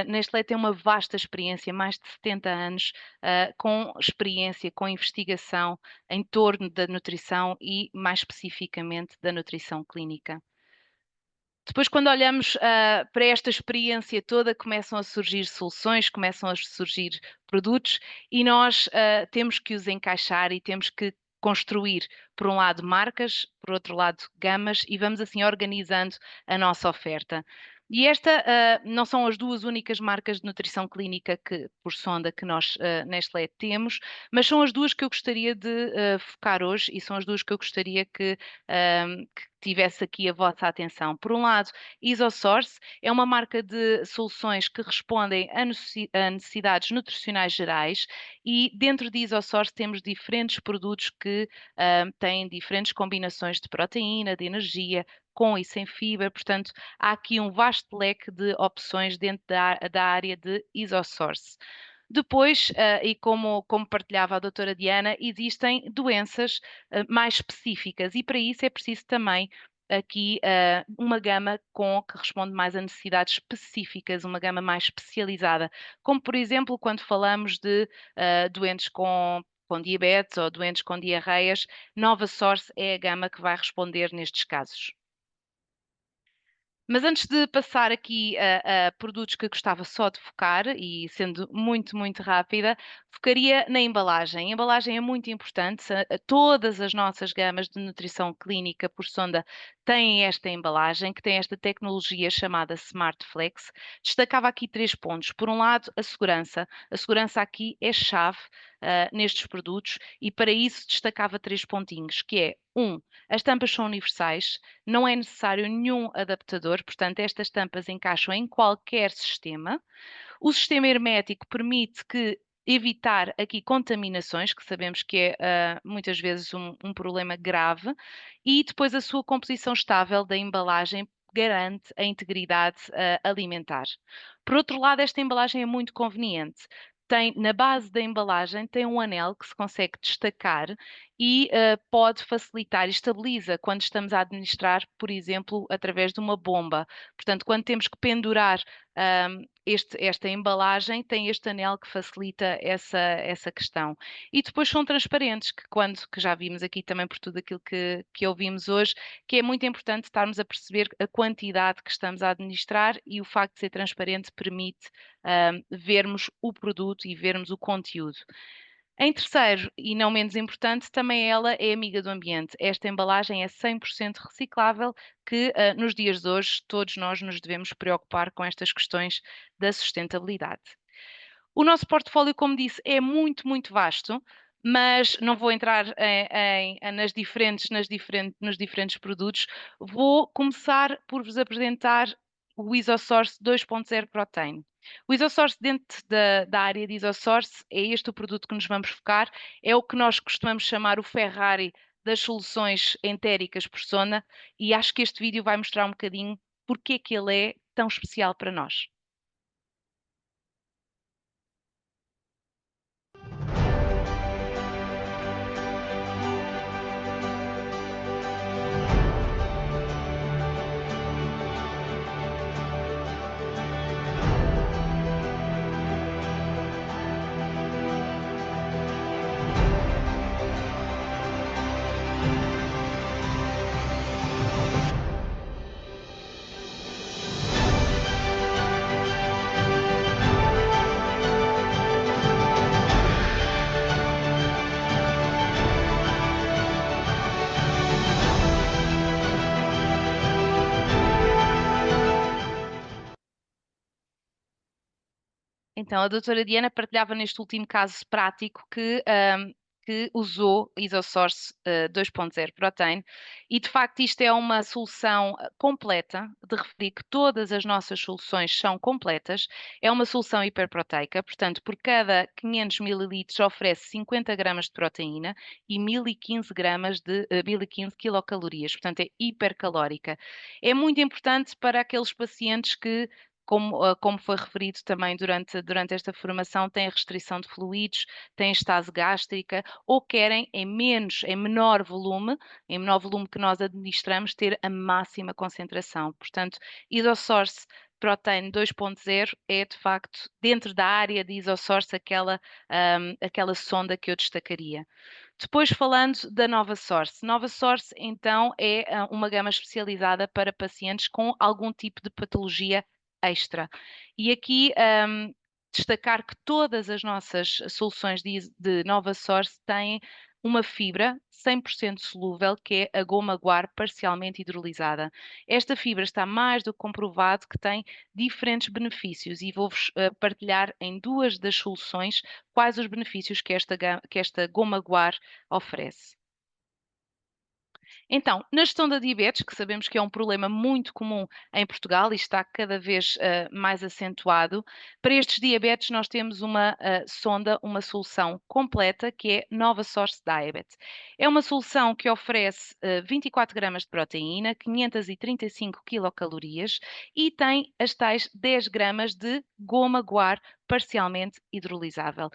Nestlé tem uma vasta experiência, mais de 70 anos, com experiência, com investigação em torno da nutrição e, mais especificamente, da nutrição clínica. Depois, quando olhamos para esta experiência toda, começam a surgir soluções, começam a surgir produtos e nós temos que os encaixar e temos que construir, por um lado, marcas, por outro lado, gamas, e vamos assim organizando a nossa oferta. E esta não são as duas únicas marcas de nutrição clínica por sonda que nós, Nestlé, temos, mas são as duas que eu gostaria de focar hoje e são as duas que eu gostaria que tivesse aqui a vossa atenção. Por um lado, IsoSource é uma marca de soluções que respondem a necessidades nutricionais gerais e dentro de IsoSource temos diferentes produtos que têm diferentes combinações de proteína, de energia, com e sem fibra, portanto, há aqui um vasto leque de opções dentro da área de IsoSource. Depois, e como partilhava a doutora Diana, existem doenças mais específicas e para isso é preciso também aqui uma gama que responde mais a necessidades específicas, uma gama mais especializada, como por exemplo quando falamos de doentes com diabetes ou doentes com diarreias, NovaSource é a gama que vai responder nestes casos. Mas antes de passar aqui a produtos que gostava só de focar, e sendo muito, muito rápida, focaria na embalagem. A embalagem é muito importante, todas as nossas gamas de nutrição clínica por sonda têm esta embalagem, que tem esta tecnologia chamada SmartFlex. Destacava aqui 3 pontos. Por um lado, a segurança. A segurança aqui é chave nestes produtos e para isso destacava 3 pontinhos, que é 1. As tampas são universais, não é necessário nenhum adaptador, portanto, estas tampas encaixam em qualquer sistema. O sistema hermético permite evitar aqui contaminações, que sabemos que é muitas vezes um problema grave, e depois a sua composição estável da embalagem garante a integridade alimentar. Por outro lado, esta embalagem é muito conveniente. Na base da embalagem tem um anel que se consegue destacar e pode facilitar e estabiliza quando estamos a administrar, por exemplo, através de uma bomba. Portanto, quando temos que pendurar esta embalagem, tem este anel que facilita essa questão. E depois são transparentes, que já vimos aqui também por tudo aquilo que ouvimos hoje, que é muito importante estarmos a perceber a quantidade que estamos a administrar e o facto de ser transparente permite vermos o produto e vermos o conteúdo. Em terceiro, e não menos importante, também ela é amiga do ambiente. Esta embalagem é 100% reciclável, que nos dias de hoje todos nós nos devemos preocupar com estas questões da sustentabilidade. O nosso portfólio, como disse, é muito, muito vasto, mas não vou entrar nos diferentes produtos. Vou começar por vos apresentar o IsoSource 2.0 Protein. O IsoSource dentro da área de IsoSource é este o produto que nos vamos focar, é o que nós costumamos chamar o Ferrari das soluções entéricas por Sona e acho que este vídeo vai mostrar um bocadinho porque é que ele é tão especial para nós. Então, a doutora Diana partilhava neste último caso prático que usou IsoSource 2.0 Protein e, de facto, isto é uma solução completa, de referir que todas as nossas soluções são completas, é uma solução hiperproteica, portanto, por cada 500 ml oferece 50 gramas de proteína e 1015 quilocalorias, portanto, é hipercalórica. É muito importante para aqueles pacientes que como foi referido também durante esta formação, têm restrição de fluidos, têm estase gástrica ou querem em menor volume que nós administramos, ter a máxima concentração. Portanto, IsoSource Protein 2.0 é de facto, dentro da área de IsoSource, aquela sonda que eu destacaria. Depois falando da NovaSource. NovaSource então é uma gama especializada para pacientes com algum tipo de patologia extra. E aqui destacar que todas as nossas soluções de NovaSource têm uma fibra 100% solúvel, que é a goma guar parcialmente hidrolisada. Esta fibra está mais do que comprovado que tem diferentes benefícios e vou-vos partilhar em 2 das soluções quais os benefícios que esta goma guar oferece. Então, na gestão da diabetes, que sabemos que é um problema muito comum em Portugal e está cada vez mais acentuado, para estes diabetes nós temos uma sonda, uma solução completa que é Nova Source Diabetes. É uma solução que oferece 24 gramas de proteína, 535 quilocalorias e tem as tais 10 gramas de goma guar parcialmente hidrolisável.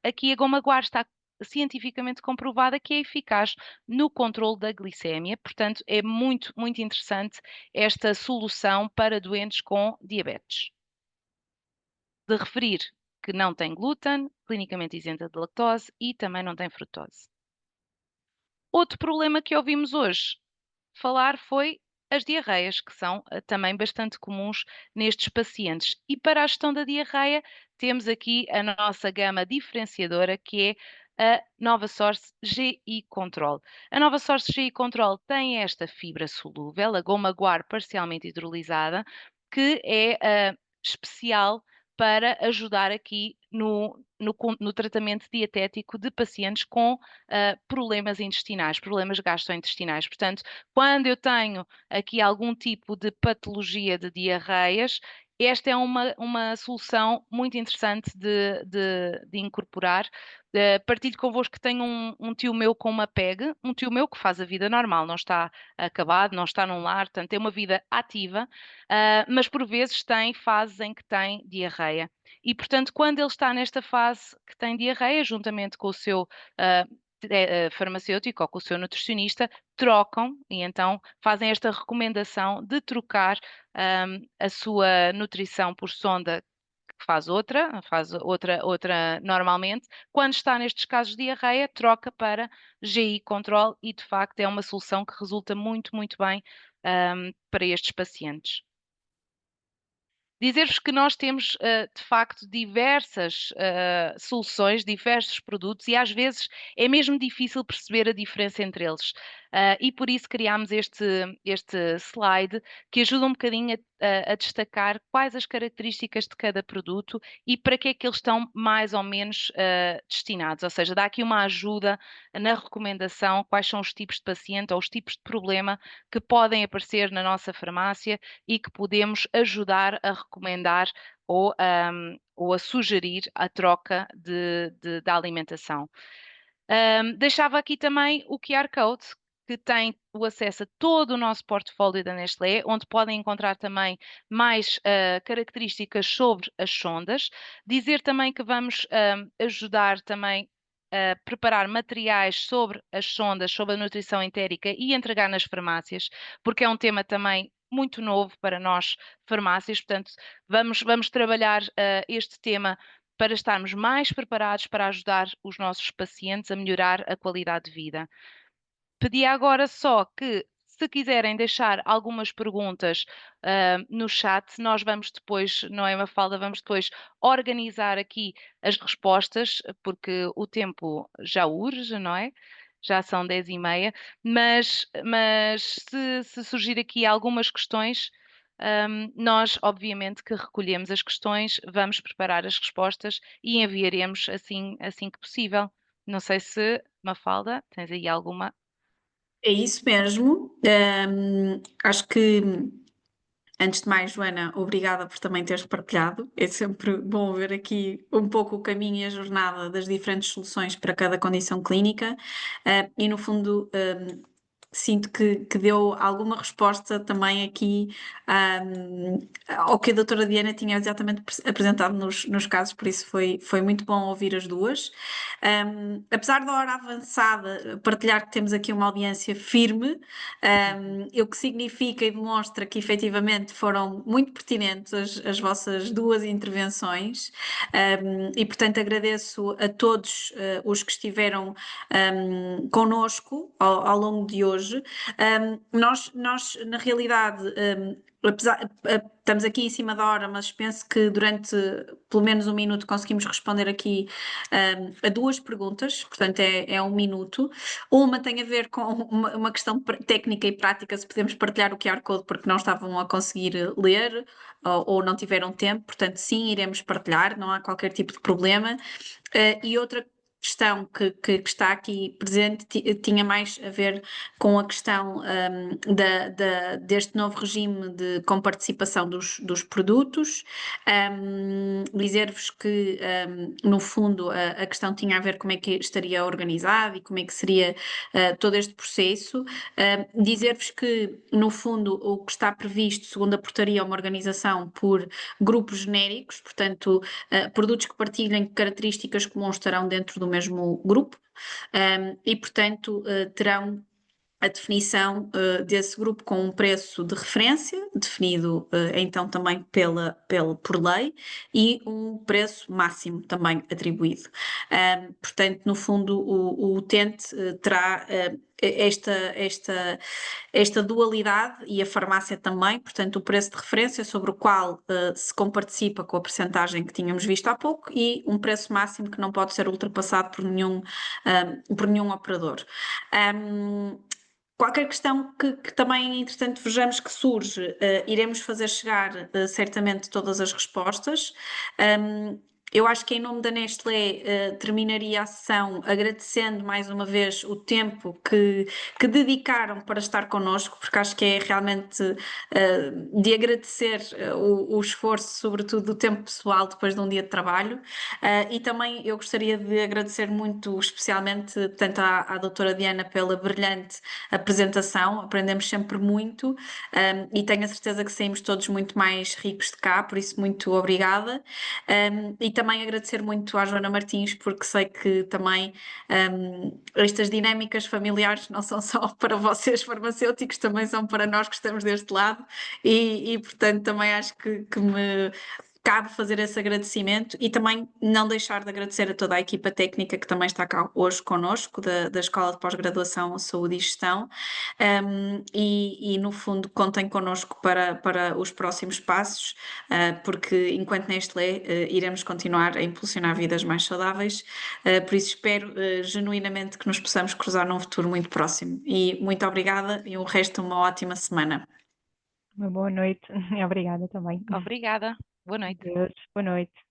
Aqui a goma guar está cientificamente comprovada que é eficaz no controle da glicémia, portanto é muito, muito interessante esta solução para doentes com diabetes. De referir que não tem glúten, clinicamente isenta de lactose e também não tem frutose. Outro problema que ouvimos hoje falar foi as diarreias, que são também bastante comuns nestes pacientes. E para a gestão da diarreia, temos aqui a nossa gama diferenciadora, que é a Nova Source GI Control. A Nova Source GI Control tem esta fibra solúvel, a goma guar parcialmente hidrolisada, que é especial para ajudar aqui no tratamento dietético de pacientes com problemas intestinais, problemas gastrointestinais. Portanto, quando eu tenho aqui algum tipo de patologia de diarreias, esta é uma solução muito interessante de incorporar. Partilho convosco que tenho um tio meu com uma PEG, um tio meu que faz a vida normal, não está acabado, não está num lar, portanto, tem uma vida ativa, mas por vezes tem fases em que tem diarreia. E, portanto, quando ele está nesta fase que tem diarreia, juntamente com o seu farmacêutico ou com o seu nutricionista, trocam e então fazem esta recomendação de trocar a sua nutrição por sonda, que faz outra normalmente. Quando está nestes casos de diarreia, troca para GI Control e de facto é uma solução que resulta muito, muito bem para estes pacientes. Dizer-vos que nós temos, de facto, diversas soluções, diversos produtos e às vezes é mesmo difícil perceber a diferença entre eles. E por isso criámos este slide que ajuda um bocadinho a destacar quais as características de cada produto e para que é que eles estão mais ou menos destinados. Ou seja, dá aqui uma ajuda na recomendação, quais são os tipos de paciente ou os tipos de problema que podem aparecer na nossa farmácia e que podemos ajudar a recomendar ou a sugerir a troca da alimentação. Deixava aqui também o QR Code, que tem o acesso a todo o nosso portfólio da Nestlé, onde podem encontrar também mais características sobre as sondas. Dizer também que vamos ajudar também a preparar materiais sobre as sondas, sobre a nutrição entérica e entregar nas farmácias, porque é um tema também muito novo para nós, farmácias, portanto, vamos trabalhar este tema para estarmos mais preparados para ajudar os nossos pacientes a melhorar a qualidade de vida. Pedia agora só que, se quiserem deixar algumas perguntas no chat, nós vamos depois, não é, Mafalda, vamos depois organizar aqui as respostas, porque o tempo já urge, não é? Já são 10h30, mas se surgir aqui algumas questões, nós obviamente que recolhemos as questões, vamos preparar as respostas e enviaremos assim que possível. Não sei se, Mafalda, tens aí alguma? É isso mesmo. Acho que, antes de mais, Joana, obrigada por também teres partilhado. É sempre bom ver aqui um pouco o caminho e a jornada das diferentes soluções para cada condição clínica. E, no fundo, sinto que deu alguma resposta também aqui ao que a doutora Diana tinha exatamente apresentado nos casos, por isso foi muito bom ouvir as duas. Apesar da hora avançada, partilhar que temos aqui uma audiência firme, o que significa e demonstra que efetivamente foram muito pertinentes as vossas duas intervenções, e portanto agradeço a todos os que estiveram connosco ao longo de hoje. Nós na realidade, estamos aqui em cima da hora, mas penso que durante pelo menos 1 minuto conseguimos responder aqui a duas perguntas, portanto é 1 minuto. Uma tem a ver com uma questão técnica e prática, se podemos partilhar o QR Code porque não estavam a conseguir ler ou não tiveram tempo, portanto sim, iremos partilhar, não há qualquer tipo de problema. E outra gestão que está aqui presente tinha mais a ver com a questão deste novo regime de comparticipação dos produtos. Dizer-vos que, no fundo, a questão tinha a ver como é que estaria organizado e como é que seria todo este processo. Dizer-vos que, no fundo, o que está previsto, segundo a portaria, é uma organização por grupos genéricos, portanto, produtos que partilhem características comuns estarão dentro do mesmo grupo, e, portanto, terão a definição desse grupo com um preço de referência, definido então também por lei, e um preço máximo também atribuído. Portanto, no fundo, o utente terá esta dualidade, e a farmácia também, portanto, o preço de referência sobre o qual se comparticipa com a percentagem que tínhamos visto há pouco, e um preço máximo que não pode ser ultrapassado por nenhum operador. Qualquer questão que também, entretanto, vejamos que surge, iremos fazer chegar certamente todas as respostas. Eu acho que em nome da Nestlé terminaria a sessão agradecendo mais uma vez o tempo que dedicaram para estar connosco, porque acho que é realmente de agradecer o esforço, sobretudo do tempo pessoal depois de um dia de trabalho. E também eu gostaria de agradecer muito especialmente tanto à doutora Diana pela brilhante apresentação, aprendemos sempre muito, e tenho a certeza que saímos todos muito mais ricos de cá, por isso muito obrigada. E também agradecer muito à Joana Martins, porque sei que também estas dinâmicas familiares não são só para vocês farmacêuticos, também são para nós que estamos deste lado, e portanto também acho que me cabe fazer esse agradecimento, e também não deixar de agradecer a toda a equipa técnica que também está cá hoje connosco, da Escola de Pós-Graduação Saúde e Gestão, e no fundo contem connosco para os próximos passos, porque enquanto Nestlé iremos continuar a impulsionar vidas mais saudáveis, por isso espero genuinamente que nos possamos cruzar num futuro muito próximo. E muito obrigada, e o resto uma ótima semana. Uma boa noite e obrigada também. Obrigada. Boa noite. Deus, boa noite.